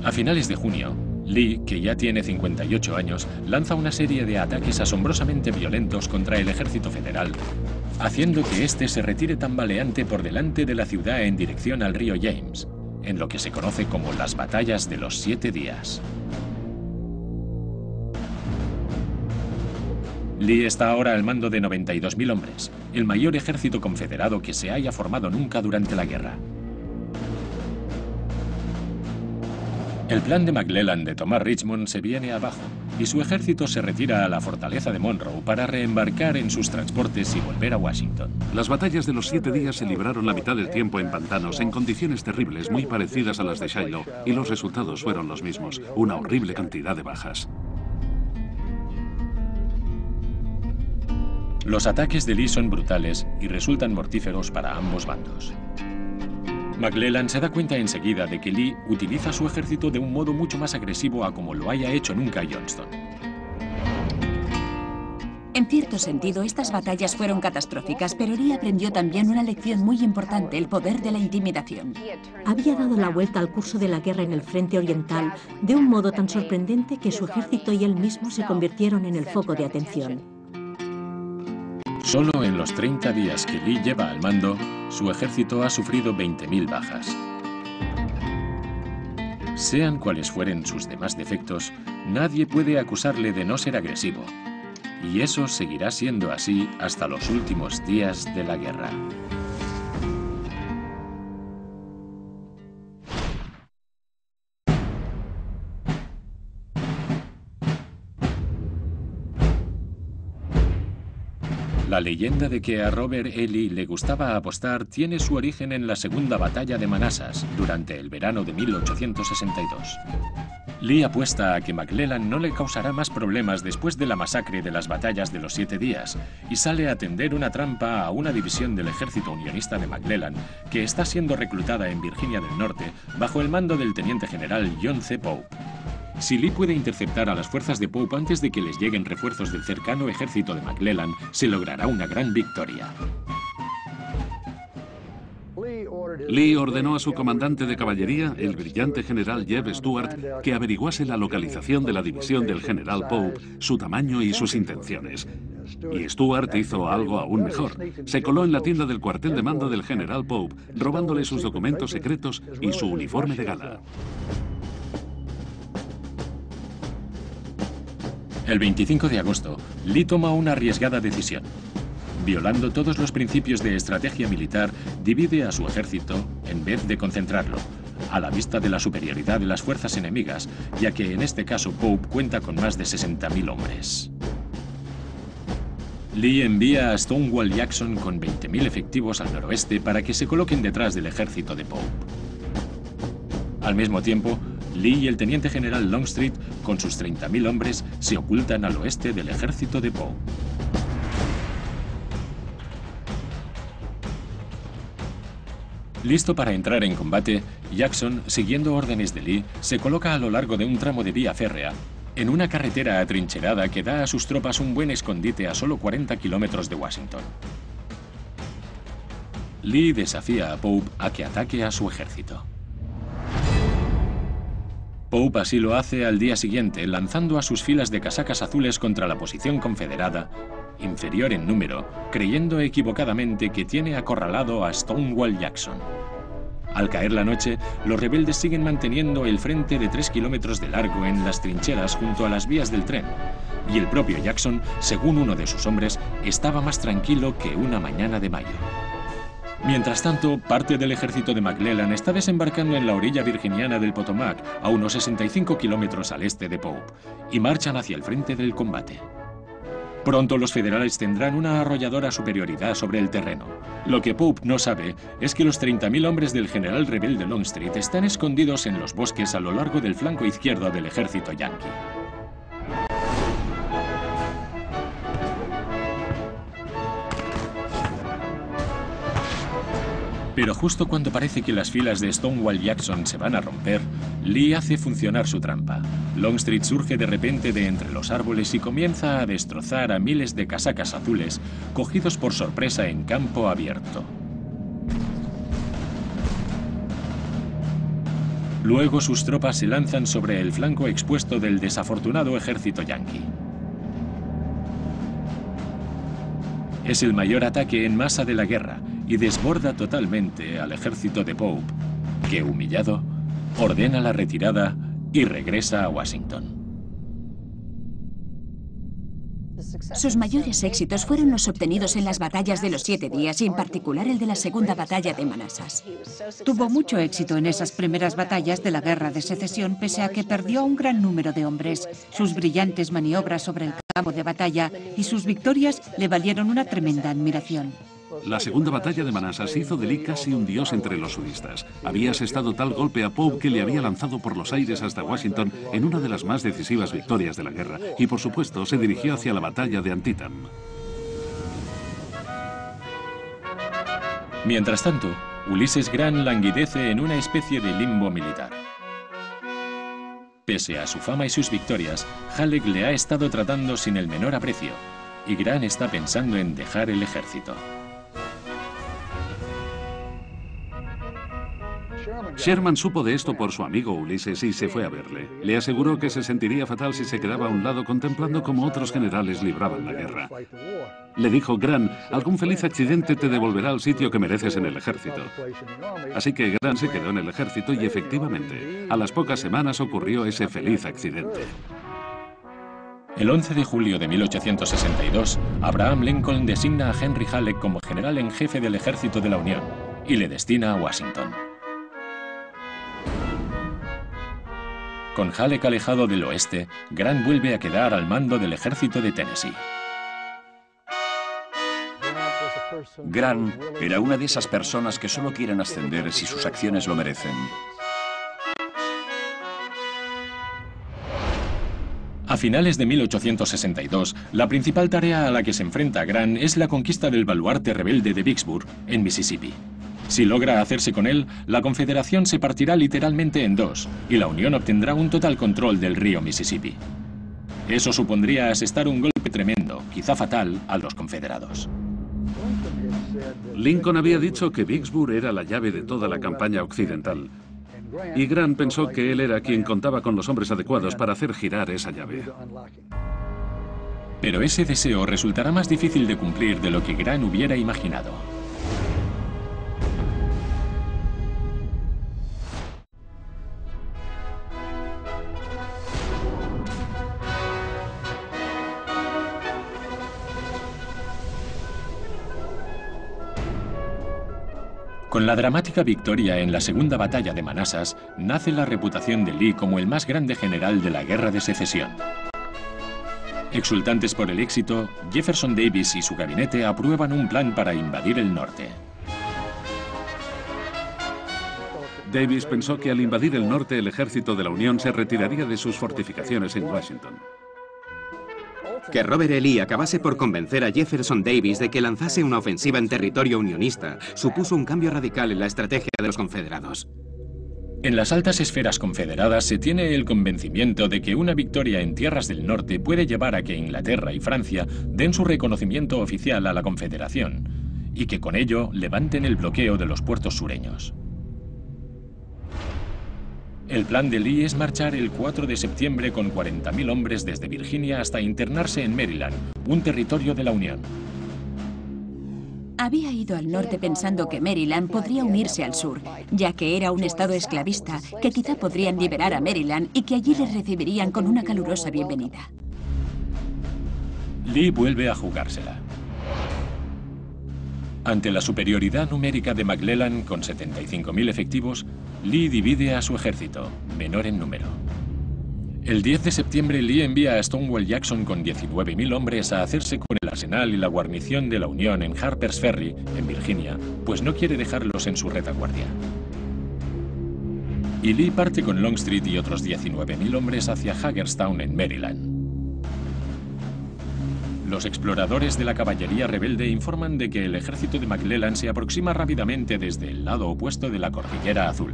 A finales de junio, Lee, que ya tiene 58 años, lanza una serie de ataques asombrosamente violentos contra el ejército federal, haciendo que éste se retire tambaleante por delante de la ciudad en dirección al río James, en lo que se conoce como las batallas de los 7 días. Lee está ahora al mando de 92.000 hombres, el mayor ejército confederado que se haya formado nunca durante la guerra. El plan de McClellan de tomar Richmond se viene abajo y su ejército se retira a la fortaleza de Monroe para reembarcar en sus transportes y volver a Washington. Las batallas de los 7 días se libraron la mitad del tiempo en pantanos, en condiciones terribles muy parecidas a las de Shiloh, y los resultados fueron los mismos, una horrible cantidad de bajas. Los ataques de Lee son brutales y resultan mortíferos para ambos bandos. McClellan se da cuenta enseguida de que Lee utiliza su ejército de un modo mucho más agresivo a como lo haya hecho nunca Johnston. En cierto sentido, estas batallas fueron catastróficas, pero Lee aprendió también una lección muy importante, el poder de la intimidación. Había dado la vuelta al curso de la guerra en el frente oriental de un modo tan sorprendente que su ejército y él mismo se convirtieron en el foco de atención. Solo en los 30 días que Lee lleva al mando, su ejército ha sufrido 20.000 bajas. Sean cuales fueren sus demás defectos, nadie puede acusarle de no ser agresivo. Y eso seguirá siendo así hasta los últimos días de la guerra. La leyenda de que a Robert E. Lee le gustaba apostar tiene su origen en la segunda batalla de Manassas, durante el verano de 1862. Lee apuesta a que McClellan no le causará más problemas después de la masacre de las batallas de los 7 días y sale a tender una trampa a una división del ejército unionista de McClellan que está siendo reclutada en Virginia del Norte bajo el mando del teniente general John C. Pope. Si Lee puede interceptar a las fuerzas de Pope antes de que les lleguen refuerzos del cercano ejército de McClellan, se logrará una gran victoria. Lee ordenó a su comandante de caballería, el brillante general Jeb Stuart, que averiguase la localización de la división del general Pope, su tamaño y sus intenciones. Y Stuart hizo algo aún mejor. Se coló en la tienda del cuartel de mando del general Pope, robándole sus documentos secretos y su uniforme de gala. El 25 de agosto, Lee toma una arriesgada decisión. Violando todos los principios de estrategia militar, divide a su ejército en vez de concentrarlo, a la vista de la superioridad de las fuerzas enemigas, ya que en este caso Pope cuenta con más de 60.000 hombres. Lee envía a Stonewall Jackson con 20.000 efectivos al noroeste para que se coloquen detrás del ejército de Pope. Al mismo tiempo, Lee y el teniente general Longstreet, con sus 30.000 hombres, se ocultan al oeste del ejército de Pope. Listo para entrar en combate, Jackson, siguiendo órdenes de Lee, se coloca a lo largo de un tramo de vía férrea, en una carretera atrincherada que da a sus tropas un buen escondite a solo 40 kilómetros de Washington. Lee desafía a Pope a que ataque a su ejército. Pope así lo hace al día siguiente, lanzando a sus filas de casacas azules contra la posición confederada, inferior en número, creyendo equivocadamente que tiene acorralado a Stonewall Jackson. Al caer la noche, los rebeldes siguen manteniendo el frente de 3 kilómetros de largo en las trincheras junto a las vías del tren, y el propio Jackson, según uno de sus hombres, estaba más tranquilo que una mañana de mayo. Mientras tanto, parte del ejército de McClellan está desembarcando en la orilla virginiana del Potomac, a unos 65 kilómetros al este de Pope, y marchan hacia el frente del combate. Pronto los federales tendrán una arrolladora superioridad sobre el terreno. Lo que Pope no sabe es que los 30.000 hombres del general rebelde Longstreet están escondidos en los bosques a lo largo del flanco izquierdo del ejército yanqui. Pero justo cuando parece que las filas de Stonewall Jackson se van a romper, Lee hace funcionar su trampa. Longstreet surge de repente de entre los árboles y comienza a destrozar a miles de casacas azules, cogidos por sorpresa en campo abierto. Luego sus tropas se lanzan sobre el flanco expuesto del desafortunado ejército yanqui. Es el mayor ataque en masa de la guerra y desborda totalmente al ejército de Pope, que, humillado, ordena la retirada y regresa a Washington. Sus mayores éxitos fueron los obtenidos en las batallas de los 7 días y en particular el de la segunda batalla de Manassas. Tuvo mucho éxito en esas primeras batallas de la Guerra de Secesión, pese a que perdió a un gran número de hombres. Sus brillantes maniobras sobre el campo de batalla y sus victorias le valieron una tremenda admiración. La segunda batalla de Manassas hizo de Lee casi un dios entre los sudistas. Había asestado tal golpe a Pope que le había lanzado por los aires hasta Washington en una de las más decisivas victorias de la guerra, y por supuesto se dirigió hacia la batalla de Antietam. Mientras tanto, Ulysses Grant languidece en una especie de limbo militar. Pese a su fama y sus victorias, Halleck le ha estado tratando sin el menor aprecio, y Grant está pensando en dejar el ejército. Sherman supo de esto por su amigo Ulises y se fue a verle. Le aseguró que se sentiría fatal si se quedaba a un lado contemplando cómo otros generales libraban la guerra. Le dijo: Grant, algún feliz accidente te devolverá al sitio que mereces en el ejército. Así que Grant se quedó en el ejército y efectivamente, a las pocas semanas ocurrió ese feliz accidente. El 11 de julio de 1862, Abraham Lincoln designa a Henry Halleck como general en jefe del ejército de la Unión y le destina a Washington. Con Halleck alejado del oeste, Grant vuelve a quedar al mando del ejército de Tennessee. Grant era una de esas personas que solo quieren ascender si sus acciones lo merecen. A finales de 1862, la principal tarea a la que se enfrenta Grant es la conquista del baluarte rebelde de Vicksburg, en Mississippi. Si logra hacerse con él, la Confederación se partirá literalmente en dos y la Unión obtendrá un total control del río Mississippi. Eso supondría asestar un golpe tremendo, quizá fatal, a los confederados. Lincoln había dicho que Vicksburg era la llave de toda la campaña occidental. Y Grant pensó que él era quien contaba con los hombres adecuados para hacer girar esa llave. Pero ese deseo resultará más difícil de cumplir de lo que Grant hubiera imaginado. Con la dramática victoria en la Segunda Batalla de Manassas, nace la reputación de Lee como el más grande general de la Guerra de Secesión. Exultantes por el éxito, Jefferson Davis y su gabinete aprueban un plan para invadir el norte. Davis pensó que al invadir el norte el ejército de la Unión se retiraría de sus fortificaciones en Washington. Que Robert E. Lee acabase por convencer a Jefferson Davis de que lanzase una ofensiva en territorio unionista supuso un cambio radical en la estrategia de los confederados. En las altas esferas confederadas se tiene el convencimiento de que una victoria en tierras del norte puede llevar a que Inglaterra y Francia den su reconocimiento oficial a la Confederación y que con ello levanten el bloqueo de los puertos sureños. El plan de Lee es marchar el 4 de septiembre con 40.000 hombres desde Virginia hasta internarse en Maryland, un territorio de la Unión. Había ido al norte pensando que Maryland podría unirse al sur, ya que era un estado esclavista, que quizá podrían liberar a Maryland y que allí les recibirían con una calurosa bienvenida. Lee vuelve a jugársela. Ante la superioridad numérica de McClellan con 75.000 efectivos, Lee divide a su ejército, menor en número. El 10 de septiembre Lee envía a Stonewall Jackson con 19.000 hombres a hacerse con el arsenal y la guarnición de la Unión en Harper's Ferry, en Virginia, pues no quiere dejarlos en su retaguardia. Y Lee parte con Longstreet y otros 19.000 hombres hacia Hagerstown, en Maryland. Los exploradores de la caballería rebelde informan de que el ejército de McClellan se aproxima rápidamente desde el lado opuesto de la Cordillera Azul.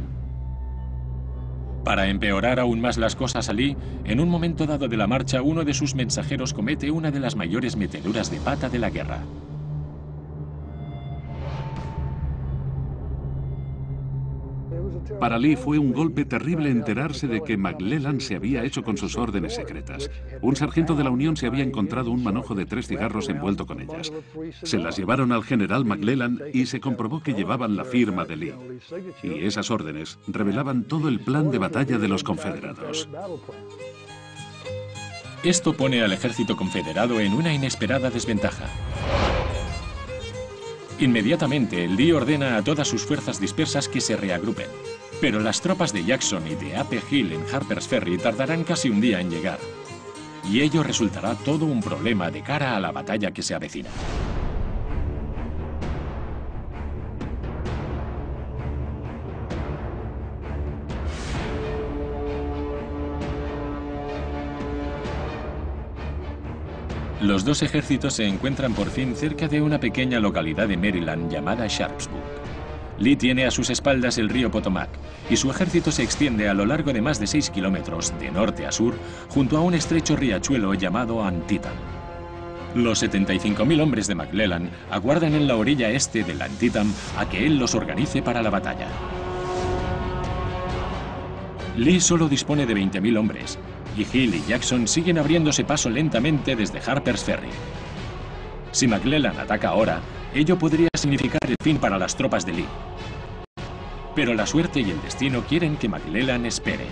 Para empeorar aún más las cosas a Lee, en un momento dado de la marcha, uno de sus mensajeros comete una de las mayores meteduras de pata de la guerra. Para Lee fue un golpe terrible enterarse de que McClellan se había hecho con sus órdenes secretas. Un sargento de la Unión se había encontrado un manojo de 3 cigarros envuelto con ellas. Se las llevaron al general McClellan y se comprobó que llevaban la firma de Lee. Y esas órdenes revelaban todo el plan de batalla de los confederados. Esto pone al ejército confederado en una inesperada desventaja. Inmediatamente, Lee ordena a todas sus fuerzas dispersas que se reagrupen. Pero las tropas de Jackson y de A.P. Hill en Harper's Ferry tardarán casi un día en llegar. Y ello resultará todo un problema de cara a la batalla que se avecina. Los dos ejércitos se encuentran por fin cerca de una pequeña localidad de Maryland llamada Sharpsburg. Lee tiene a sus espaldas el río Potomac y su ejército se extiende a lo largo de más de 6 kilómetros de norte a sur junto a un estrecho riachuelo llamado Antietam. Los 75.000 hombres de McClellan aguardan en la orilla este del Antietam a que él los organice para la batalla. Lee solo dispone de 20.000 hombres y Hill y Jackson siguen abriéndose paso lentamente desde Harper's Ferry. Si McClellan ataca ahora, ello podría significar el fin para las tropas de Lee. Pero la suerte y el destino quieren que McClellan espere.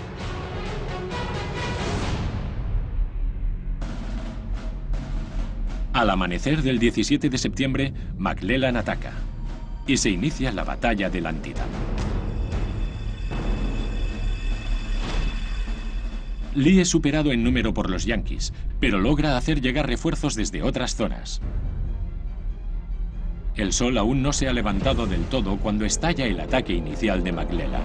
Al amanecer del 17 de septiembre, McClellan ataca y se inicia la batalla del Antietam. Lee es superado en número por los yanquis, pero logra hacer llegar refuerzos desde otras zonas. El sol aún no se ha levantado del todo cuando estalla el ataque inicial de McClellan.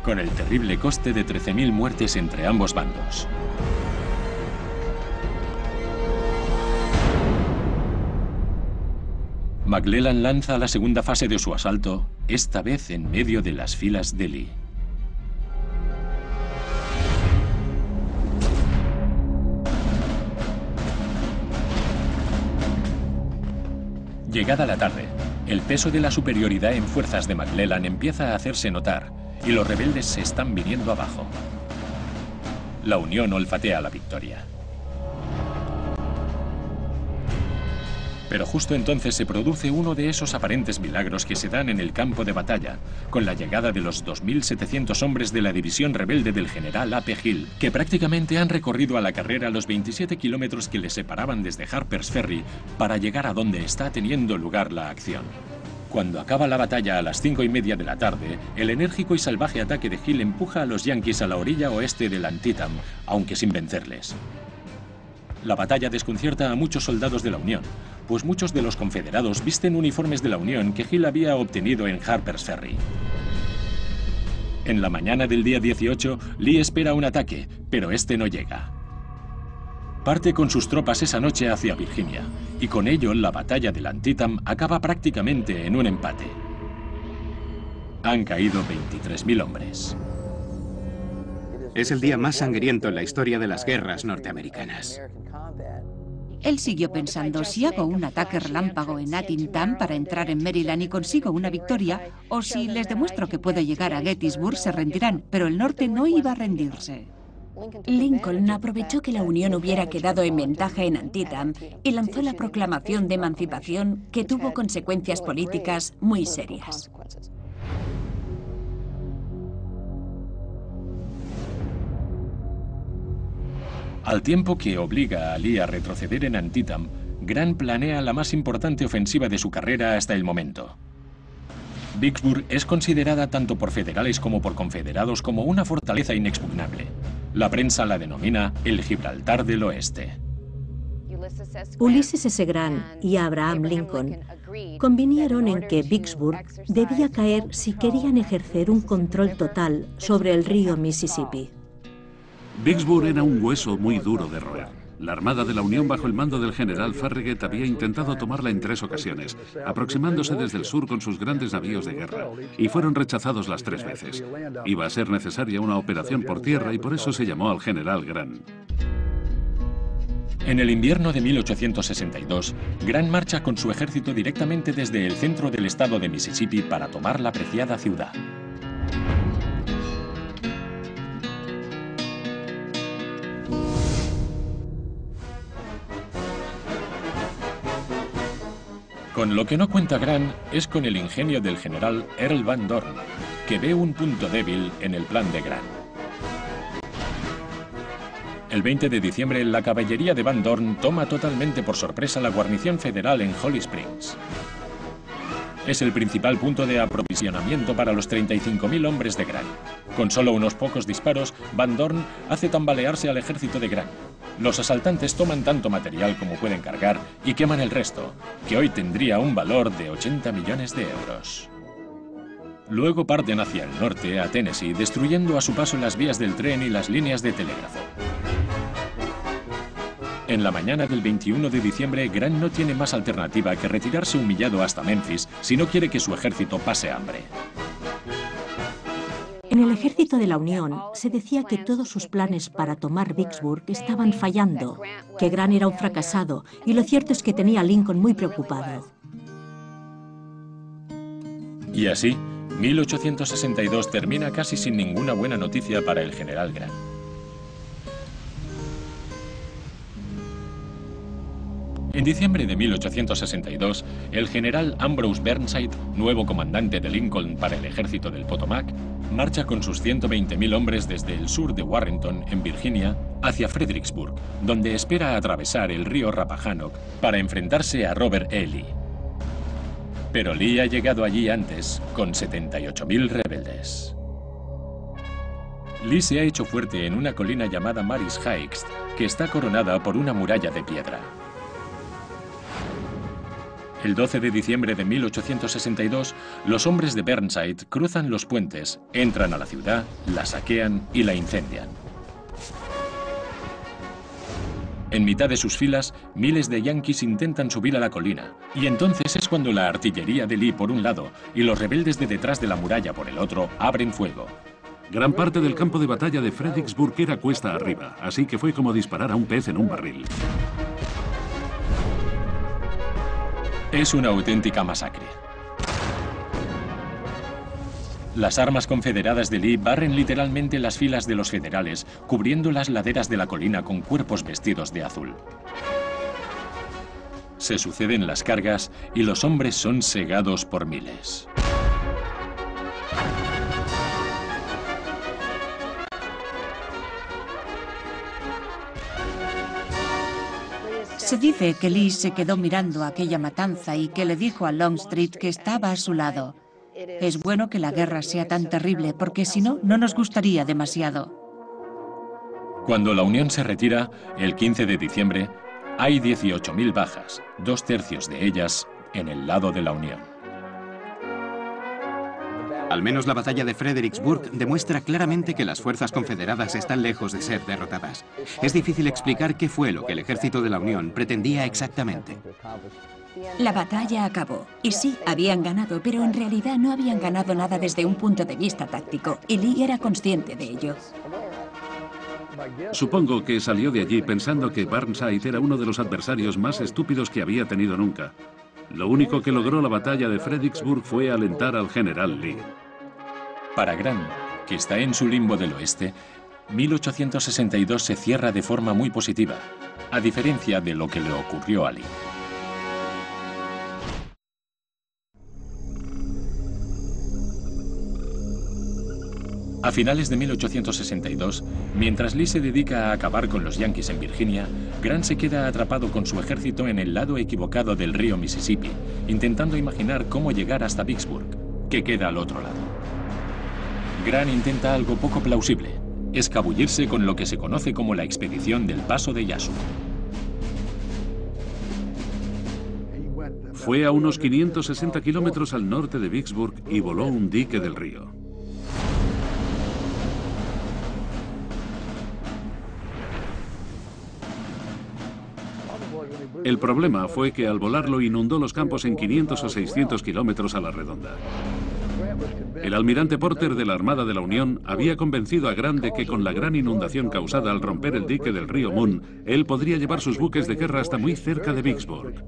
Con el terrible coste de 13.000 muertes entre ambos bandos. McClellan lanza la segunda fase de su asalto, esta vez en medio de las filas de Lee. Llegada la tarde, el peso de la superioridad en fuerzas de McClellan empieza a hacerse notar y los rebeldes se están viniendo abajo. La Unión olfatea la victoria. Pero justo entonces se produce uno de esos aparentes milagros que se dan en el campo de batalla, con la llegada de los 2.700 hombres de la división rebelde del general A.P. Hill, que prácticamente han recorrido a la carrera los 27 kilómetros que les separaban desde Harper's Ferry para llegar a donde está teniendo lugar la acción. Cuando acaba la batalla a las 5:30 de la tarde, el enérgico y salvaje ataque de Hill empuja a los yanquis a la orilla oeste del Antietam, aunque sin vencerles. La batalla desconcierta a muchos soldados de la Unión, pues muchos de los confederados visten uniformes de la Unión que Hill había obtenido en Harper's Ferry. En la mañana del día 18, Lee espera un ataque, pero este no llega. Parte con sus tropas esa noche hacia Virginia, y con ello la batalla del Antietam acaba prácticamente en un empate. Han caído 23.000 hombres. Es el día más sangriento en la historia de las guerras norteamericanas. Él siguió pensando, si hago un ataque relámpago en Antietam para entrar en Maryland y consigo una victoria, o si les demuestro que puedo llegar a Gettysburg, se rendirán, pero el norte no iba a rendirse. Lincoln aprovechó que la Unión hubiera quedado en ventaja en Antietam y lanzó la proclamación de emancipación que tuvo consecuencias políticas muy serias. Al tiempo que obliga a Lee a retroceder en Antietam, Grant planea la más importante ofensiva de su carrera hasta el momento. Vicksburg es considerada tanto por federales como por confederados como una fortaleza inexpugnable. La prensa la denomina el Gibraltar del Oeste. Ulysses S. Grant y Abraham Lincoln convinieron en que Vicksburg debía caer si querían ejercer un control total sobre el río Mississippi. Vicksburg era un hueso muy duro de roer. La Armada de la Unión bajo el mando del general Farragut había intentado tomarla en 3 ocasiones, aproximándose desde el sur con sus grandes navíos de guerra, y fueron rechazados las 3 veces. Iba a ser necesaria una operación por tierra y por eso se llamó al general Grant. En el invierno de 1862, Grant marcha con su ejército directamente desde el centro del estado de Mississippi para tomar la preciada ciudad. Con lo que no cuenta Grant es con el ingenio del general Earl Van Dorn, que ve un punto débil en el plan de Grant. El 20 de diciembre, la caballería de Van Dorn toma totalmente por sorpresa la guarnición federal en Holly Springs. Es el principal punto de aprovisionamiento para los 35.000 hombres de Grant. Con solo unos pocos disparos, Van Dorn hace tambalearse al ejército de Grant. Los asaltantes toman tanto material como pueden cargar y queman el resto, que hoy tendría un valor de 80 millones de euros. Luego parten hacia el norte, a Tennessee, destruyendo a su paso las vías del tren y las líneas de telégrafo. En la mañana del 21 de diciembre, Grant no tiene más alternativa que retirarse humillado hasta Memphis si no quiere que su ejército pase hambre. En el ejército de la Unión se decía que todos sus planes para tomar Vicksburg estaban fallando, que Grant era un fracasado, y lo cierto es que tenía a Lincoln muy preocupado. Y así, 1862 termina casi sin ninguna buena noticia para el general Grant. En diciembre de 1862, el general Ambrose Burnside, nuevo comandante de Lincoln para el ejército del Potomac, marcha con sus 120.000 hombres desde el sur de Warrenton, en Virginia, hacia Fredericksburg, donde espera atravesar el río Rappahannock para enfrentarse a Robert E. Lee. Pero Lee ha llegado allí antes, con 78.000 rebeldes. Lee se ha hecho fuerte en una colina llamada Mary's Heights, que está coronada por una muralla de piedra. El 12 de diciembre de 1862, los hombres de Burnside cruzan los puentes, entran a la ciudad, la saquean y la incendian. En mitad de sus filas, miles de yanquis intentan subir a la colina, y entonces es cuando la artillería de Lee por un lado y los rebeldes de detrás de la muralla por el otro abren fuego. Gran parte del campo de batalla de Fredericksburg era cuesta arriba, así que fue como disparar a un pez en un barril. Es una auténtica masacre. Las armas confederadas de Lee barren literalmente las filas de los federales, cubriendo las laderas de la colina con cuerpos vestidos de azul. Se suceden las cargas y los hombres son segados por miles. Se dice que Lee se quedó mirando aquella matanza y que le dijo a Longstreet que estaba a su lado. Es bueno que la guerra sea tan terrible, porque si no, no nos gustaría demasiado. Cuando la Unión se retira, el 15 de diciembre, hay 18.000 bajas, 2/3 de ellas en el lado de la Unión. Al menos la batalla de Fredericksburg demuestra claramente que las fuerzas confederadas están lejos de ser derrotadas. Es difícil explicar qué fue lo que el ejército de la Unión pretendía exactamente. La batalla acabó. Y sí, habían ganado, pero en realidad no habían ganado nada desde un punto de vista táctico, y Lee era consciente de ello. Supongo que salió de allí pensando que Burnside era uno de los adversarios más estúpidos que había tenido nunca. Lo único que logró la batalla de Fredericksburg fue alentar al general Lee. Para Grant, que está en su limbo del oeste, 1862 se cierra de forma muy positiva, a diferencia de lo que le ocurrió a Lee. A finales de 1862, mientras Lee se dedica a acabar con los yanquis en Virginia, Grant se queda atrapado con su ejército en el lado equivocado del río Mississippi, intentando imaginar cómo llegar hasta Vicksburg, que queda al otro lado. Grant intenta algo poco plausible, escabullirse con lo que se conoce como la expedición del Paso de Yazoo. Fue a unos 560 kilómetros al norte de Vicksburg y voló un dique del río. El problema fue que al volarlo inundó los campos en 500 o 600 kilómetros a la redonda. El almirante Porter de la Armada de la Unión había convencido a Grant de que con la gran inundación causada al romper el dique del río Moon, él podría llevar sus buques de guerra hasta muy cerca de Vicksburg.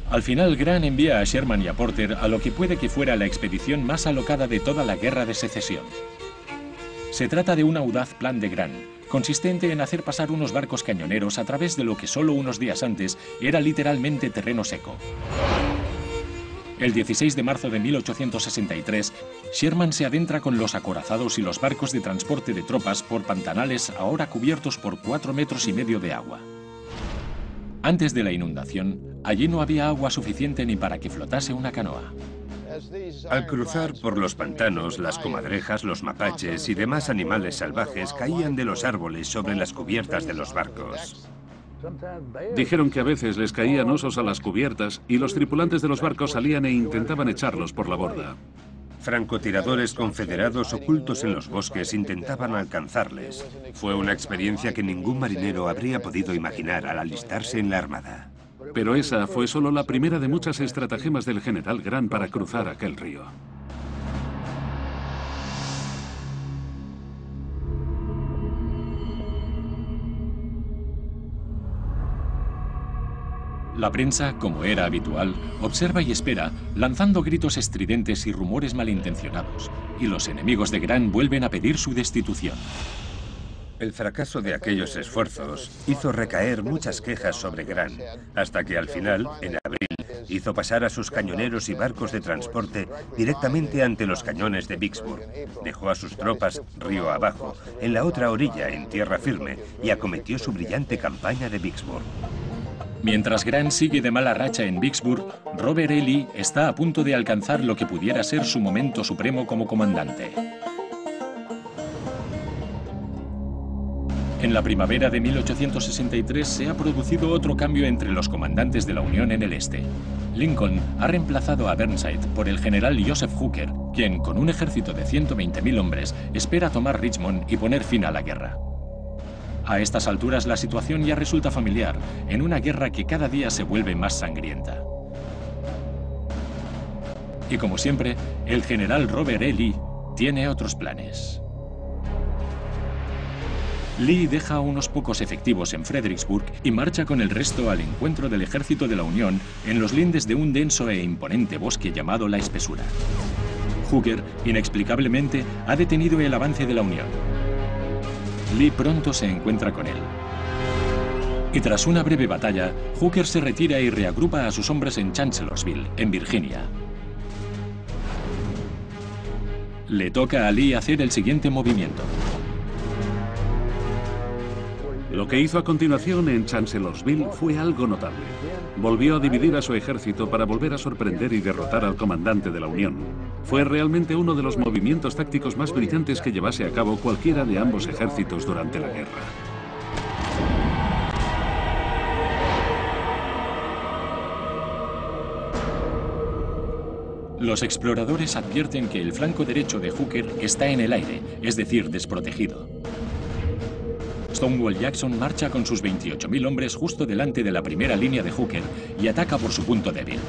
Al final, Grant envía a Sherman y a Porter a lo que puede que fuera la expedición más alocada de toda la Guerra de Secesión. Se trata de un audaz plan de Grant, consistente en hacer pasar unos barcos cañoneros a través de lo que solo unos días antes era literalmente terreno seco. El 16 de marzo de 1863, Sherman se adentra con los acorazados y los barcos de transporte de tropas por pantanales ahora cubiertos por 4,5 metros de agua. Antes de la inundación, allí no había agua suficiente ni para que flotase una canoa. Al cruzar por los pantanos, las comadrejas, los mapaches y demás animales salvajes caían de los árboles sobre las cubiertas de los barcos. Dijeron que a veces les caían osos a las cubiertas y los tripulantes de los barcos salían e intentaban echarlos por la borda. Francotiradores confederados ocultos en los bosques intentaban alcanzarles. Fue una experiencia que ningún marinero habría podido imaginar al alistarse en la Armada. Pero esa fue solo la primera de muchas estratagemas del general Grant para cruzar aquel río. La prensa, como era habitual, observa y espera, lanzando gritos estridentes y rumores malintencionados, y los enemigos de Grant vuelven a pedir su destitución. El fracaso de aquellos esfuerzos hizo recaer muchas quejas sobre Grant, hasta que al final, en abril, hizo pasar a sus cañoneros y barcos de transporte directamente ante los cañones de Vicksburg. Dejó a sus tropas río abajo, en la otra orilla, en tierra firme, y acometió su brillante campaña de Vicksburg. Mientras Grant sigue de mala racha en Vicksburg, Robert E. Lee está a punto de alcanzar lo que pudiera ser su momento supremo como comandante. En la primavera de 1863 se ha producido otro cambio entre los comandantes de la Unión en el este. Lincoln ha reemplazado a Burnside por el general Joseph Hooker, quien, con un ejército de 120.000 hombres, espera tomar Richmond y poner fin a la guerra. A estas alturas la situación ya resulta familiar, en una guerra que cada día se vuelve más sangrienta. Y como siempre, el general Robert E. Lee tiene otros planes. Lee deja unos pocos efectivos en Fredericksburg y marcha con el resto al encuentro del ejército de la Unión en los lindes de un denso e imponente bosque llamado La Espesura. Hooker, inexplicablemente, ha detenido el avance de la Unión. Lee pronto se encuentra con él. Y tras una breve batalla, Hooker se retira y reagrupa a sus hombres en Chancellorsville, en Virginia. Le toca a Lee hacer el siguiente movimiento. Lo que hizo a continuación en Chancellorsville fue algo notable. Volvió a dividir a su ejército para volver a sorprender y derrotar al comandante de la Unión. Fue realmente uno de los movimientos tácticos más brillantes que llevase a cabo cualquiera de ambos ejércitos durante la guerra. Los exploradores advierten que el flanco derecho de Hooker está en el aire, es decir, desprotegido. Stonewall Jackson marcha con sus 28.000 hombres justo delante de la primera línea de Hooker y ataca por su punto débil.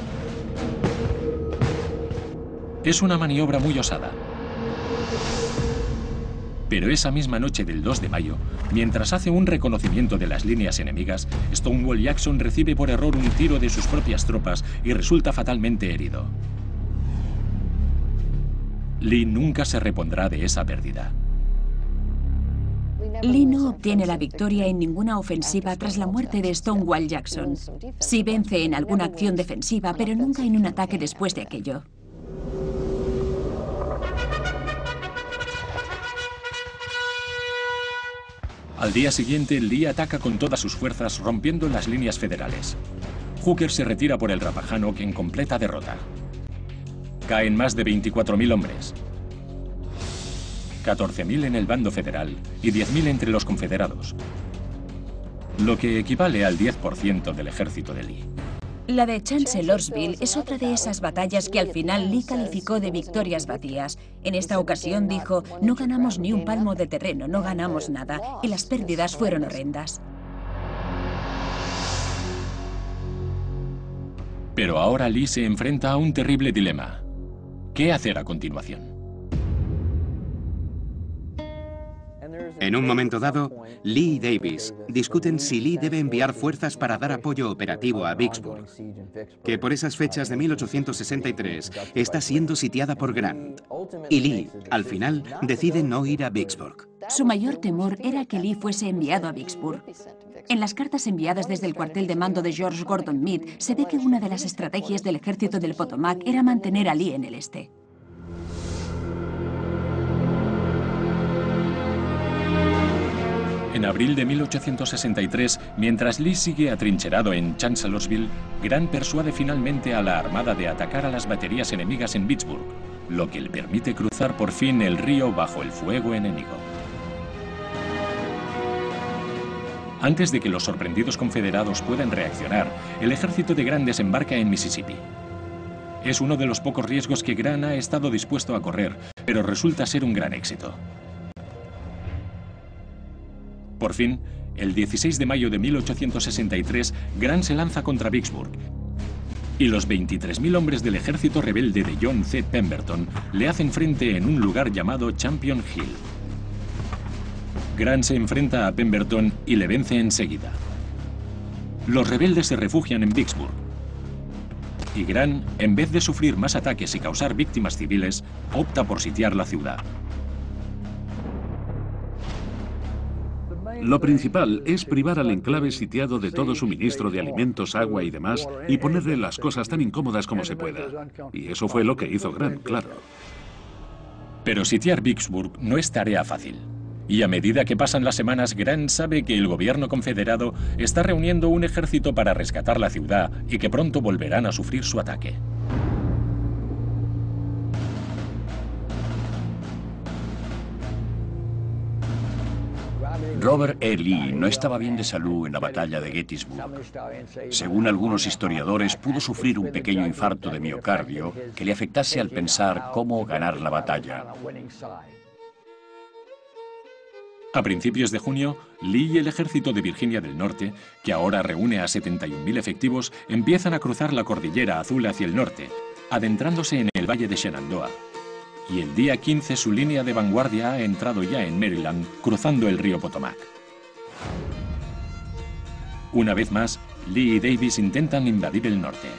Es una maniobra muy osada. Pero esa misma noche del 2 de mayo, mientras hace un reconocimiento de las líneas enemigas, Stonewall Jackson recibe por error un tiro de sus propias tropas y resulta fatalmente herido. Lee nunca se repondrá de esa pérdida. Lee no obtiene la victoria en ninguna ofensiva tras la muerte de Stonewall Jackson. Sí vence en alguna acción defensiva, pero nunca en un ataque después de aquello. Al día siguiente, Lee ataca con todas sus fuerzas, rompiendo las líneas federales. Hooker se retira por el Rappahannock en completa derrota. Caen más de 24.000 hombres. 14.000 en el bando federal y 10.000 entre los confederados, lo que equivale al 10% del ejército de Lee. La de Chancellorsville es otra de esas batallas que al final Lee calificó de victorias vacías. En esta ocasión dijo, no ganamos ni un palmo de terreno, no ganamos nada, y las pérdidas fueron horrendas. Pero ahora Lee se enfrenta a un terrible dilema. ¿Qué hacer a continuación? En un momento dado, Lee y Davis discuten si Lee debe enviar fuerzas para dar apoyo operativo a Vicksburg, que por esas fechas de 1863 está siendo sitiada por Grant. Y Lee, al final, decide no ir a Vicksburg. Su mayor temor era que Lee fuese enviado a Vicksburg. En las cartas enviadas desde el cuartel de mando de George Gordon Meade, se ve que una de las estrategias del ejército del Potomac era mantener a Lee en el este. En abril de 1863, mientras Lee sigue atrincherado en Chancellorsville, Grant persuade finalmente a la Armada de atacar a las baterías enemigas en Vicksburg, lo que le permite cruzar por fin el río bajo el fuego enemigo. Antes de que los sorprendidos confederados puedan reaccionar, el ejército de Grant desembarca en Mississippi. Es uno de los pocos riesgos que Grant ha estado dispuesto a correr, pero resulta ser un gran éxito. Por fin, el 16 de mayo de 1863, Grant se lanza contra Vicksburg, y los 23.000 hombres del ejército rebelde de John C. Pemberton le hacen frente en un lugar llamado Champion Hill. Grant se enfrenta a Pemberton y le vence enseguida. Los rebeldes se refugian en Vicksburg. Y Grant, en vez de sufrir más ataques y causar víctimas civiles, opta por sitiar la ciudad. Lo principal es privar al enclave sitiado de todo suministro de alimentos, agua y demás, y ponerle las cosas tan incómodas como se pueda. Y eso fue lo que hizo Grant, claro. Pero sitiar Vicksburg no es tarea fácil. Y a medida que pasan las semanas, Grant sabe que el gobierno confederado está reuniendo un ejército para rescatar la ciudad y que pronto volverán a sufrir su ataque. Robert E. Lee no estaba bien de salud en la batalla de Gettysburg. Según algunos historiadores, pudo sufrir un pequeño infarto de miocardio que le afectase al pensar cómo ganar la batalla. A principios de junio, Lee y el ejército de Virginia del Norte, que ahora reúne a 71.000 efectivos, empiezan a cruzar la Cordillera Azul hacia el norte, adentrándose en el valle de Shenandoah. Y el día 15 su línea de vanguardia ha entrado ya en Maryland, cruzando el río Potomac. Una vez más, Lee y Davis intentan invadir el norte.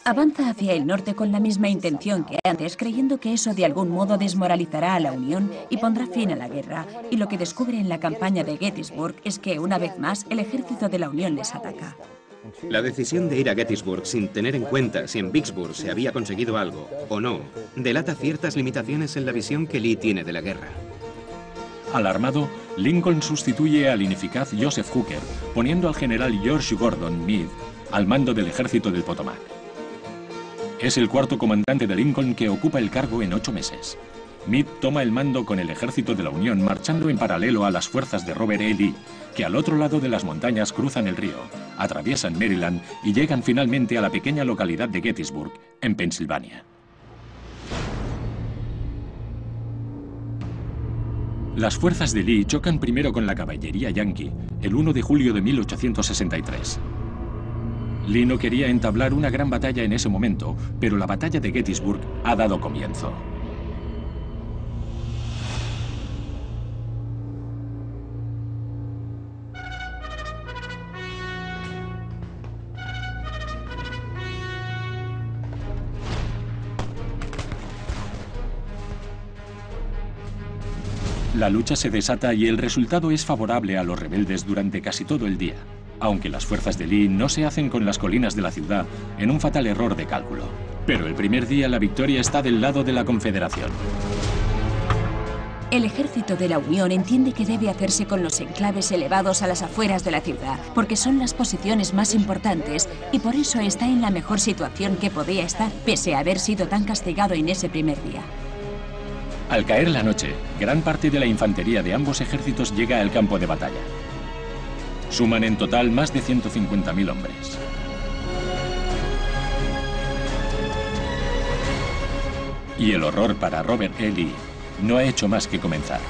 Avanza hacia el norte con la misma intención que antes, creyendo que eso de algún modo desmoralizará a la Unión y pondrá fin a la guerra. Y lo que descubre en la campaña de Gettysburg es que, una vez más, el ejército de la Unión les ataca. La decisión de ir a Gettysburg sin tener en cuenta si en Vicksburg se había conseguido algo o no, delata ciertas limitaciones en la visión que Lee tiene de la guerra. Alarmado, Lincoln sustituye al ineficaz Joseph Hooker, poniendo al general George Gordon Meade al mando del ejército del Potomac. Es el cuarto comandante de Lincoln que ocupa el cargo en 8 meses. Meade toma el mando con el ejército de la Unión marchando en paralelo a las fuerzas de Robert E. Lee, que al otro lado de las montañas cruzan el río, atraviesan Maryland y llegan finalmente a la pequeña localidad de Gettysburg, en Pensilvania. Las fuerzas de Lee chocan primero con la caballería yanqui, el 1 de julio de 1863. Lee no quería entablar una gran batalla en ese momento, pero la batalla de Gettysburg ha dado comienzo. La lucha se desata y el resultado es favorable a los rebeldes durante casi todo el día, aunque las fuerzas de Lee no se hacen con las colinas de la ciudad en un fatal error de cálculo. Pero el primer día la victoria está del lado de la Confederación. El ejército de la Unión entiende que debe hacerse con los enclaves elevados a las afueras de la ciudad, porque son las posiciones más importantes y por eso está en la mejor situación que podía estar, pese a haber sido tan castigado en ese primer día. Al caer la noche, gran parte de la infantería de ambos ejércitos llega al campo de batalla. Suman en total más de 150.000 hombres. Y el horror para Robert E. Lee no ha hecho más que comenzar.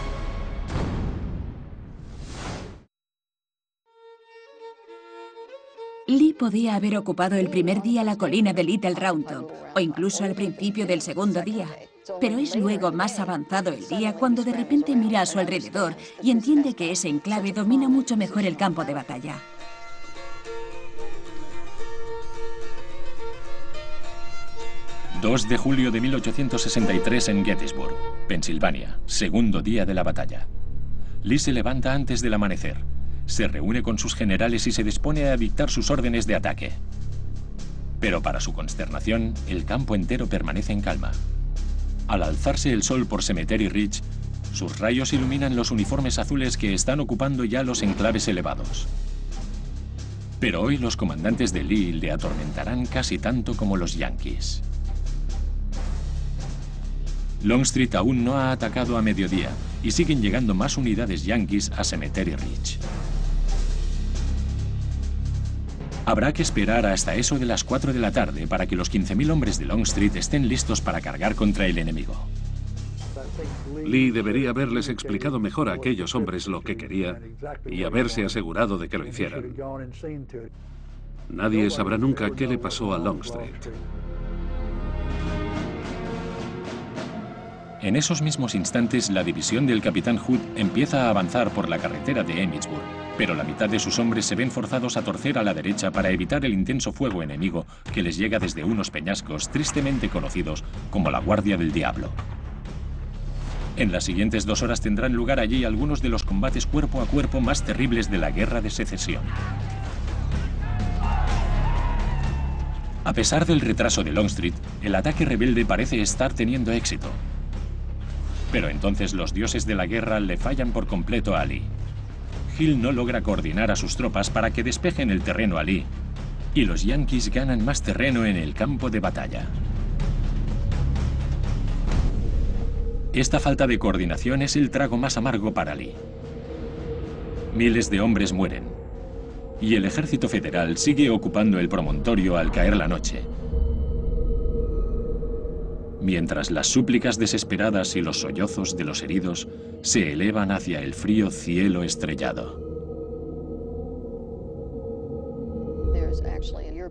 Lee podía haber ocupado el primer día la colina de Little Round Top, o incluso al principio del segundo día. Pero es luego más avanzado el día cuando de repente mira a su alrededor y entiende que ese enclave domina mucho mejor el campo de batalla. ...2 de julio de 1863 en Gettysburg, Pensilvania, segundo día de la batalla. Lee se levanta antes del amanecer, se reúne con sus generales y se dispone a dictar sus órdenes de ataque. Pero para su consternación, el campo entero permanece en calma. Al alzarse el sol por Cemetery Ridge, sus rayos iluminan los uniformes azules que están ocupando ya los enclaves elevados. Pero hoy los comandantes de Lee le atormentarán casi tanto como los yanquis. Longstreet aún no ha atacado a mediodía y siguen llegando más unidades yanquis a Cemetery Ridge. Habrá que esperar hasta eso de las 4 de la tarde para que los 15.000 hombres de Longstreet estén listos para cargar contra el enemigo. Lee debería haberles explicado mejor a aquellos hombres lo que quería y haberse asegurado de que lo hicieran. Nadie sabrá nunca qué le pasó a Longstreet. En esos mismos instantes, la división del capitán Hood empieza a avanzar por la carretera de Emmitsburg, pero la mitad de sus hombres se ven forzados a torcer a la derecha para evitar el intenso fuego enemigo que les llega desde unos peñascos tristemente conocidos como la Guardia del Diablo. En las siguientes 2 horas tendrán lugar allí algunos de los combates cuerpo a cuerpo más terribles de la Guerra de Secesión. A pesar del retraso de Longstreet, el ataque rebelde parece estar teniendo éxito. Pero entonces los dioses de la guerra le fallan por completo a Lee. Hill no logra coordinar a sus tropas para que despejen el terreno a Lee, y los yanquis ganan más terreno en el campo de batalla. Esta falta de coordinación es el trago más amargo para Lee. Miles de hombres mueren, y el ejército federal sigue ocupando el promontorio al caer la noche, mientras las súplicas desesperadas y los sollozos de los heridos se elevan hacia el frío cielo estrellado.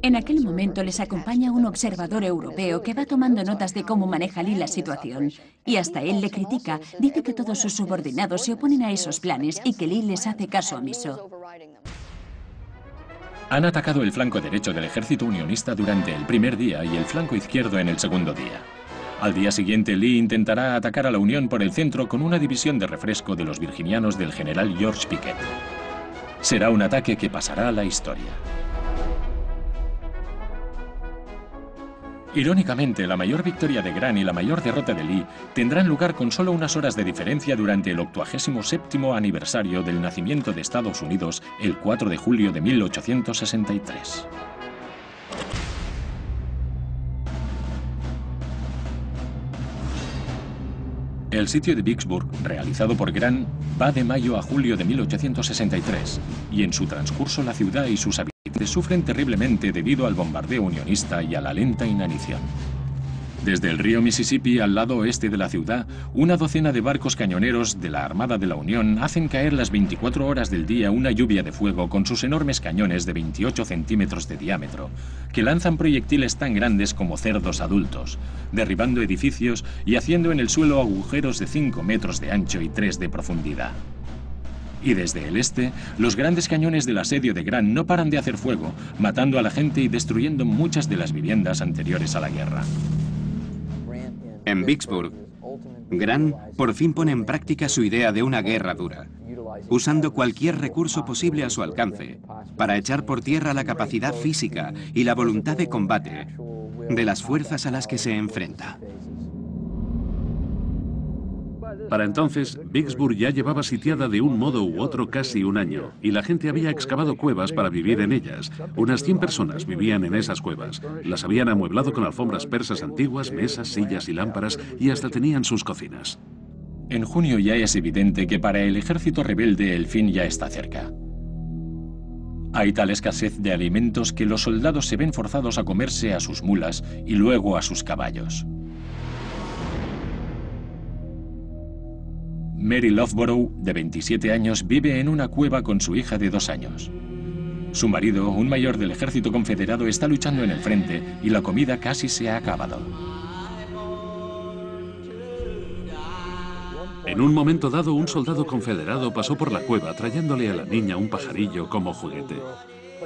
En aquel momento les acompaña un observador europeo que va tomando notas de cómo maneja Lee la situación. Y hasta él le critica, dice que todos sus subordinados se oponen a esos planes y que Lee les hace caso omiso. Han atacado el flanco derecho del ejército unionista durante el primer día y el flanco izquierdo en el segundo día. Al día siguiente, Lee intentará atacar a la Unión por el centro con una división de refresco de los virginianos del general George Pickett. Será un ataque que pasará a la historia. Irónicamente, la mayor victoria de Grant y la mayor derrota de Lee tendrán lugar con solo unas horas de diferencia durante el 87º aniversario del nacimiento de Estados Unidos, el 4 de julio de 1863. El sitio de Vicksburg, realizado por Grant, va de mayo a julio de 1863, y en su transcurso la ciudad y sus habitantes sufren terriblemente debido al bombardeo unionista y a la lenta inanición. Desde el río Mississippi, al lado oeste de la ciudad, una docena de barcos cañoneros de la Armada de la Unión hacen caer las 24 horas del día una lluvia de fuego con sus enormes cañones de 28 centímetros de diámetro, que lanzan proyectiles tan grandes como cerdos adultos, derribando edificios y haciendo en el suelo agujeros de 5 metros de ancho y 3 de profundidad. Y desde el este, los grandes cañones del asedio de Grant no paran de hacer fuego, matando a la gente y destruyendo muchas de las viviendas anteriores a la guerra. En Vicksburg, Grant por fin pone en práctica su idea de una guerra dura, usando cualquier recurso posible a su alcance para echar por tierra la capacidad física y la voluntad de combate de las fuerzas a las que se enfrenta. Para entonces, Vicksburg ya llevaba sitiada de un modo u otro casi un año, y la gente había excavado cuevas para vivir en ellas. Unas 100 personas vivían en esas cuevas. Las habían amueblado con alfombras persas antiguas, mesas, sillas y lámparas, y hasta tenían sus cocinas. En junio ya es evidente que para el ejército rebelde el fin ya está cerca. Hay tal escasez de alimentos que los soldados se ven forzados a comerse a sus mulas y luego a sus caballos. Mary Loughborough, de 27 años, vive en una cueva con su hija de 2 años. Su marido, un mayor del ejército confederado, está luchando en el frente y la comida casi se ha acabado. En un momento dado, un soldado confederado pasó por la cueva trayéndole a la niña un pajarillo como juguete.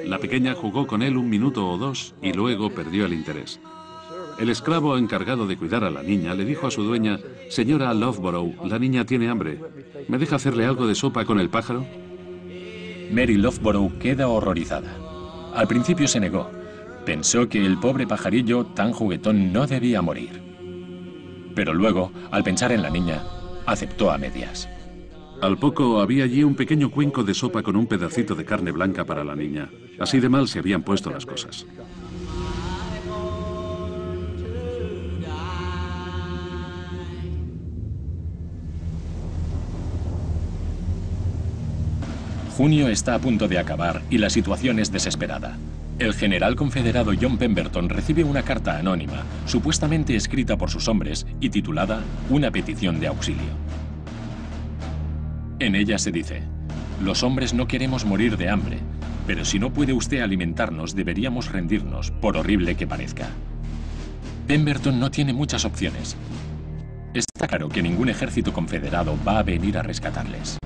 La pequeña jugó con él 1 minuto o 2 y luego perdió el interés. El esclavo encargado de cuidar a la niña le dijo a su dueña: «Señora Loughborough, la niña tiene hambre. ¿Me deja hacerle algo de sopa con el pájaro?» Mary Loughborough queda horrorizada. Al principio se negó. Pensó que el pobre pajarillo tan juguetón no debía morir. Pero luego, al pensar en la niña, aceptó a medias. Al poco había allí un pequeño cuenco de sopa con un pedacito de carne blanca para la niña. Así de mal se habían puesto las cosas. Junio está a punto de acabar y la situación es desesperada. El general confederado John Pemberton recibe una carta anónima, supuestamente escrita por sus hombres y titulada Una petición de auxilio. En ella se dice: «Los hombres no queremos morir de hambre, pero si no puede usted alimentarnos, deberíamos rendirnos, por horrible que parezca». Pemberton no tiene muchas opciones. Está claro que ningún ejército confederado va a venir a rescatarles.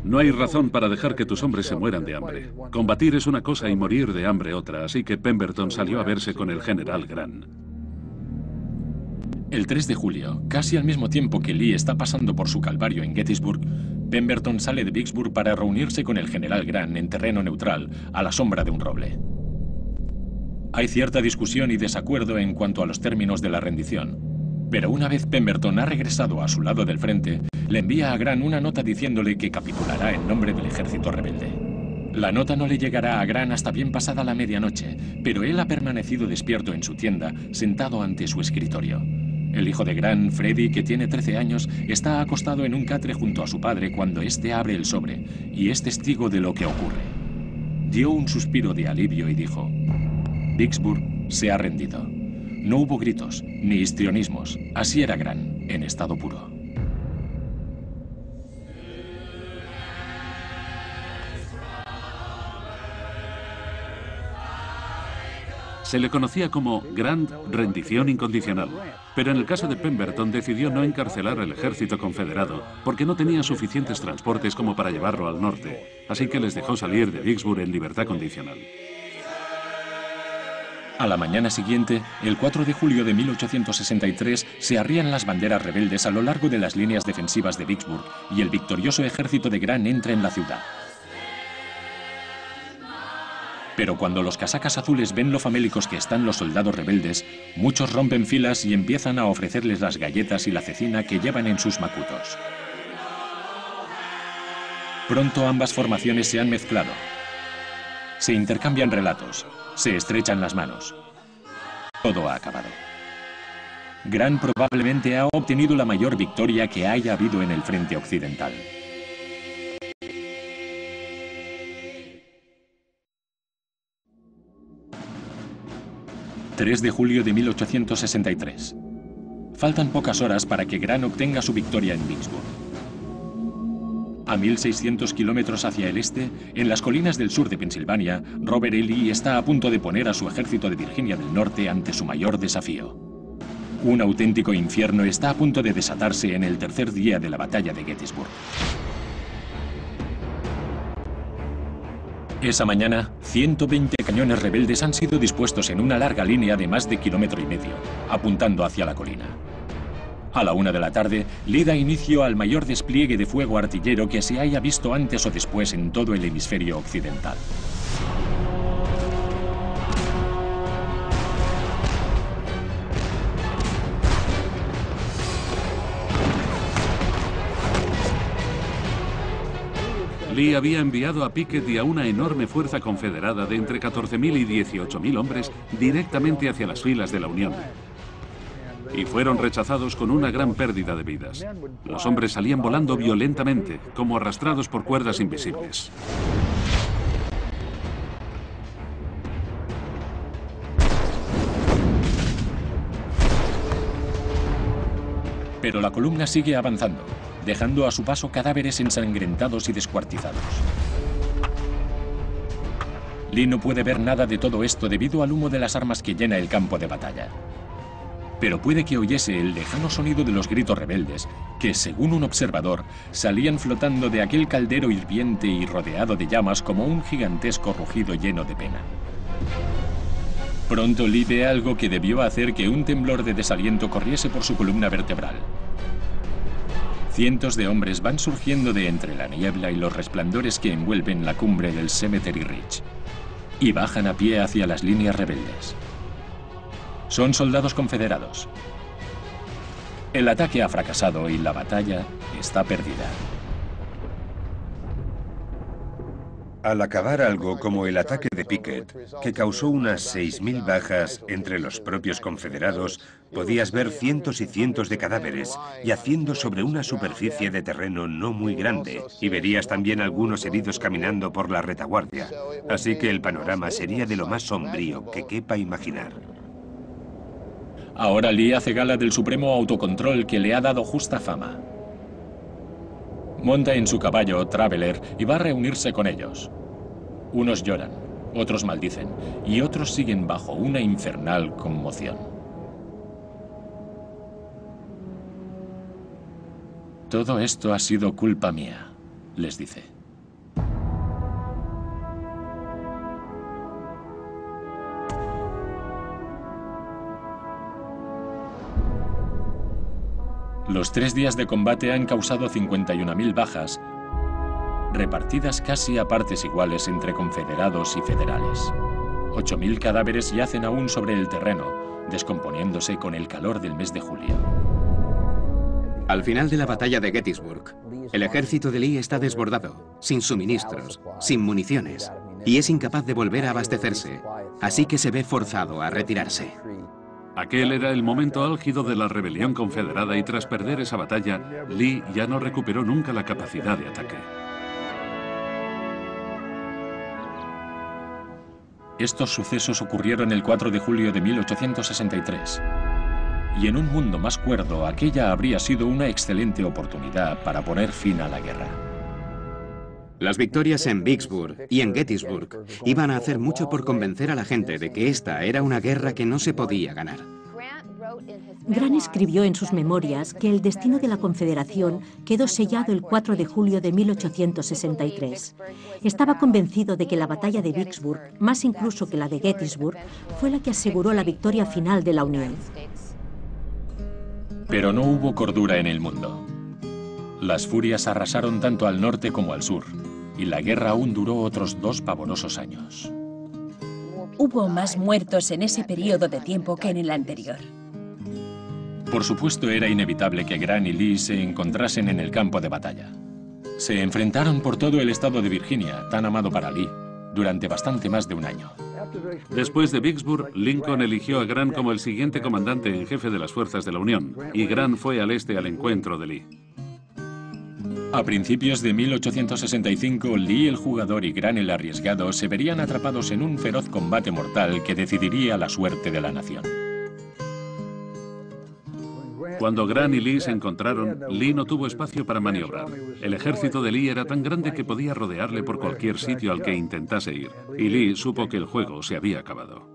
No hay razón para dejar que tus hombres se mueran de hambre. Combatir es una cosa y morir de hambre otra, así que Pemberton salió a verse con el general Grant. El 3 de julio, casi al mismo tiempo que Lee está pasando por su calvario en Gettysburg, Pemberton sale de Vicksburg para reunirse con el general Grant en terreno neutral, a la sombra de un roble. Hay cierta discusión y desacuerdo en cuanto a los términos de la rendición, pero una vez Pemberton ha regresado a su lado del frente, le envía a Grant una nota diciéndole que capitulará en nombre del ejército rebelde. La nota no le llegará a Grant hasta bien pasada la medianoche, pero él ha permanecido despierto en su tienda, sentado ante su escritorio. El hijo de Grant, Freddie, que tiene 13 años, está acostado en un catre junto a su padre cuando éste abre el sobre y es testigo de lo que ocurre. Dio un suspiro de alivio y dijo: «Vicksburg se ha rendido». No hubo gritos, ni histrionismos. Así era Grant, en estado puro. Se le conocía como Grant Rendición Incondicional, pero en el caso de Pemberton decidió no encarcelar al ejército confederado porque no tenía suficientes transportes como para llevarlo al norte, así que les dejó salir de Vicksburg en libertad condicional. A la mañana siguiente, el 4 de julio de 1863, se arrían las banderas rebeldes a lo largo de las líneas defensivas de Vicksburg y el victorioso ejército de Grant entra en la ciudad. Pero cuando los casacas azules ven lo famélicos que están los soldados rebeldes, muchos rompen filas y empiezan a ofrecerles las galletas y la cecina que llevan en sus macutos. Pronto ambas formaciones se han mezclado. Se intercambian relatos, se estrechan las manos. Todo ha acabado. Grant probablemente ha obtenido la mayor victoria que haya habido en el frente occidental. ...3 de julio de 1863. Faltan pocas horas para que Grant obtenga su victoria en Vicksburg. A 1.600 kilómetros hacia el este, en las colinas del sur de Pensilvania, Robert E. Lee está a punto de poner a su ejército de Virginia del Norte ante su mayor desafío. Un auténtico infierno está a punto de desatarse en el tercer día de la batalla de Gettysburg. Esa mañana, 120 cañones rebeldes han sido dispuestos en una larga línea de más de 1,5 kilómetros, apuntando hacia la colina. A la 1 de la tarde, Lee da inicio al mayor despliegue de fuego artillero que se haya visto antes o después en todo el hemisferio occidental. Lee había enviado a Pickett y a una enorme fuerza confederada de entre 14.000 y 18.000 hombres directamente hacia las filas de la Unión. Y fueron rechazados con una gran pérdida de vidas. Los hombres salían volando violentamente, como arrastrados por cuerdas invisibles. Pero la columna sigue avanzando, dejando a su paso cadáveres ensangrentados y descuartizados. Lee no puede ver nada de todo esto debido al humo de las armas que llena el campo de batalla. Pero puede que oyese el lejano sonido de los gritos rebeldes, que, según un observador, salían flotando de aquel caldero hirviente y rodeado de llamas como un gigantesco rugido lleno de pena. Pronto Lee ve algo que debió hacer que un temblor de desaliento corriese por su columna vertebral. Cientos de hombres van surgiendo de entre la niebla y los resplandores que envuelven la cumbre del Cemetery Ridge y bajan a pie hacia las líneas rebeldes. Son soldados confederados. El ataque ha fracasado y la batalla está perdida. Al acabar algo como el ataque de Pickett, que causó unas 6.000 bajas entre los propios confederados, podías ver cientos y cientos de cadáveres yaciendo sobre una superficie de terreno no muy grande, y verías también algunos heridos caminando por la retaguardia. Así que el panorama sería de lo más sombrío que quepa imaginar. Ahora Lee hace gala del supremo autocontrol que le ha dado justa fama. Monta en su caballo, Traveler, y va a reunirse con ellos. Unos lloran, otros maldicen, y otros siguen bajo una infernal conmoción. Todo esto ha sido culpa mía, les dice. Los 3 días de combate han causado 51.000 bajas, repartidas casi a partes iguales entre confederados y federales. 8.000 cadáveres yacen aún sobre el terreno, descomponiéndose con el calor del mes de julio. Al final de la batalla de Gettysburg, el ejército de Lee está desbordado, sin suministros, sin municiones, y es incapaz de volver a abastecerse, así que se ve forzado a retirarse. Aquel era el momento álgido de la rebelión confederada y tras perder esa batalla, Lee ya no recuperó nunca la capacidad de ataque. Estos sucesos ocurrieron el 4 de julio de 1863. Y en un mundo más cuerdo, aquella habría sido una excelente oportunidad para poner fin a la guerra. Las victorias en Vicksburg y en Gettysburg iban a hacer mucho por convencer a la gente de que esta era una guerra que no se podía ganar. Grant escribió en sus memorias que el destino de la Confederación quedó sellado el 4 de julio de 1863. Estaba convencido de que la batalla de Vicksburg, más incluso que la de Gettysburg, fue la que aseguró la victoria final de la Unión. Pero no hubo cordura en el mundo. Las furias arrasaron tanto al norte como al sur, y la guerra aún duró otros 2 pavorosos años. Hubo más muertos en ese periodo de tiempo que en el anterior. Por supuesto, era inevitable que Grant y Lee se encontrasen en el campo de batalla. Se enfrentaron por todo el estado de Virginia, tan amado para Lee, durante bastante más de un año. Después de Vicksburg, Lincoln eligió a Grant como el siguiente comandante en jefe de las fuerzas de la Unión, y Grant fue al este al encuentro de Lee. A principios de 1865, Lee el jugador y Grant el arriesgado se verían atrapados en un feroz combate mortal que decidiría la suerte de la nación. Cuando Grant y Lee se encontraron, Lee no tuvo espacio para maniobrar. El ejército de Lee era tan grande que podía rodearle por cualquier sitio al que intentase ir, y Lee supo que el juego se había acabado.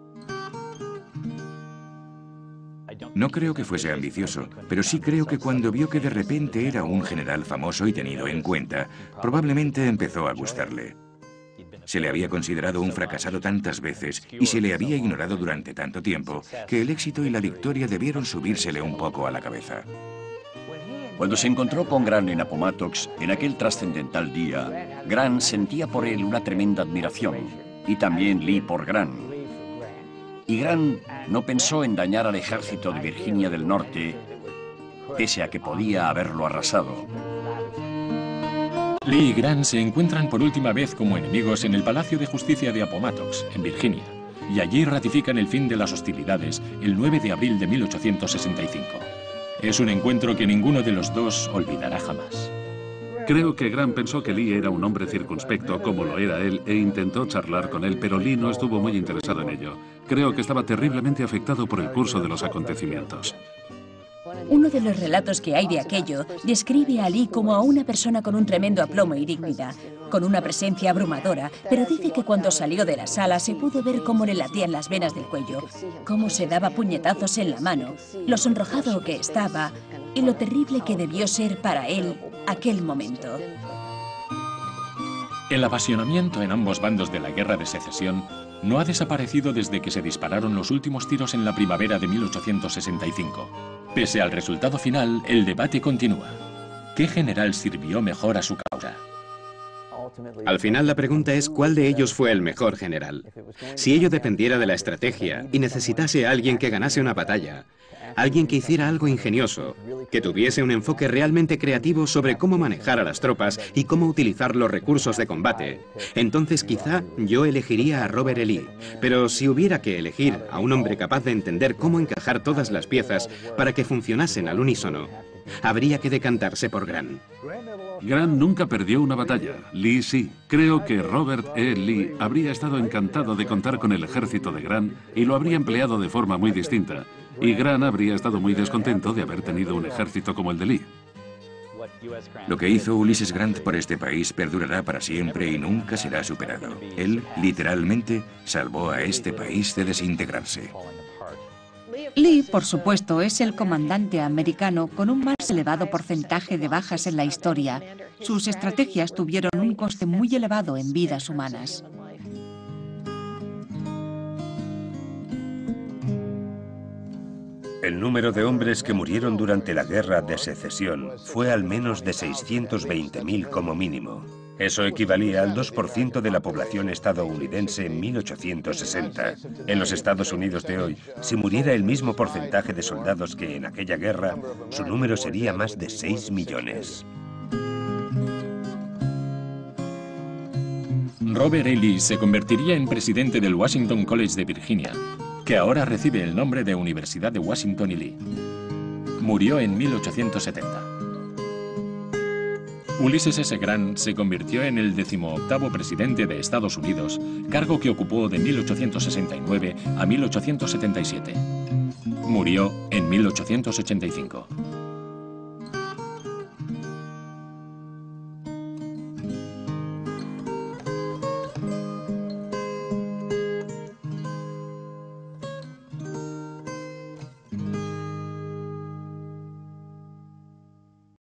No creo que fuese ambicioso, pero sí creo que cuando vio que de repente era un general famoso y tenido en cuenta, probablemente empezó a gustarle. Se le había considerado un fracasado tantas veces y se le había ignorado durante tanto tiempo que el éxito y la victoria debieron subírsele un poco a la cabeza. Cuando se encontró con Grant en Appomattox, en aquel trascendental día, Grant sentía por él una tremenda admiración, y también Lee por Grant. Y Grant no pensó en dañar al ejército de Virginia del Norte, pese a que podía haberlo arrasado. Lee y Grant se encuentran por última vez como enemigos en el Palacio de Justicia de Appomattox, en Virginia, y allí ratifican el fin de las hostilidades el 9 de abril de 1865. Es un encuentro que ninguno de los dos olvidará jamás. Creo que Grant pensó que Lee era un hombre circunspecto, como lo era él, e intentó charlar con él, pero Lee no estuvo muy interesado en ello. Creo que estaba terriblemente afectado por el curso de los acontecimientos. Uno de los relatos que hay de aquello describe a Lee como a una persona con un tremendo aplomo y dignidad, con una presencia abrumadora, pero dice que cuando salió de la sala se pudo ver cómo le latían las venas del cuello, cómo se daba puñetazos en la mano, lo sonrojado que estaba y lo terrible que debió ser para él aquel momento. El apasionamiento en ambos bandos de la Guerra de Secesión no ha desaparecido desde que se dispararon los últimos tiros en la primavera de 1865. Pese al resultado final, el debate continúa. ¿Qué general sirvió mejor a su causa? Al final la pregunta es cuál de ellos fue el mejor general. Si ello dependiera de la estrategia y necesitase a alguien que ganase una batalla, alguien que hiciera algo ingenioso, que tuviese un enfoque realmente creativo sobre cómo manejar a las tropas y cómo utilizar los recursos de combate, entonces quizá yo elegiría a Robert E. Lee. Pero si hubiera que elegir a un hombre capaz de entender cómo encajar todas las piezas para que funcionasen al unísono, habría que decantarse por Grant. Grant nunca perdió una batalla. Lee sí. Creo que Robert E. Lee habría estado encantado de contar con el ejército de Grant y lo habría empleado de forma muy distinta. Y Grant habría estado muy descontento de haber tenido un ejército como el de Lee. Lo que hizo Ulysses Grant por este país perdurará para siempre y nunca será superado. Él, literalmente, salvó a este país de desintegrarse. Lee, por supuesto, es el comandante americano con un más elevado porcentaje de bajas en la historia. Sus estrategias tuvieron un coste muy elevado en vidas humanas. El número de hombres que murieron durante la Guerra de Secesión fue al menos de 620.000 como mínimo. Eso equivalía al 2% de la población estadounidense en 1860. En los Estados Unidos de hoy, si muriera el mismo porcentaje de soldados que en aquella guerra, su número sería más de 6 millones. Robert E. Lee se convertiría en presidente del Washington College de Virginia, que ahora recibe el nombre de Universidad de Washington y Lee. Murió en 1870. Ulysses S. Grant se convirtió en el 18º presidente de Estados Unidos, cargo que ocupó de 1869 a 1877. Murió en 1885.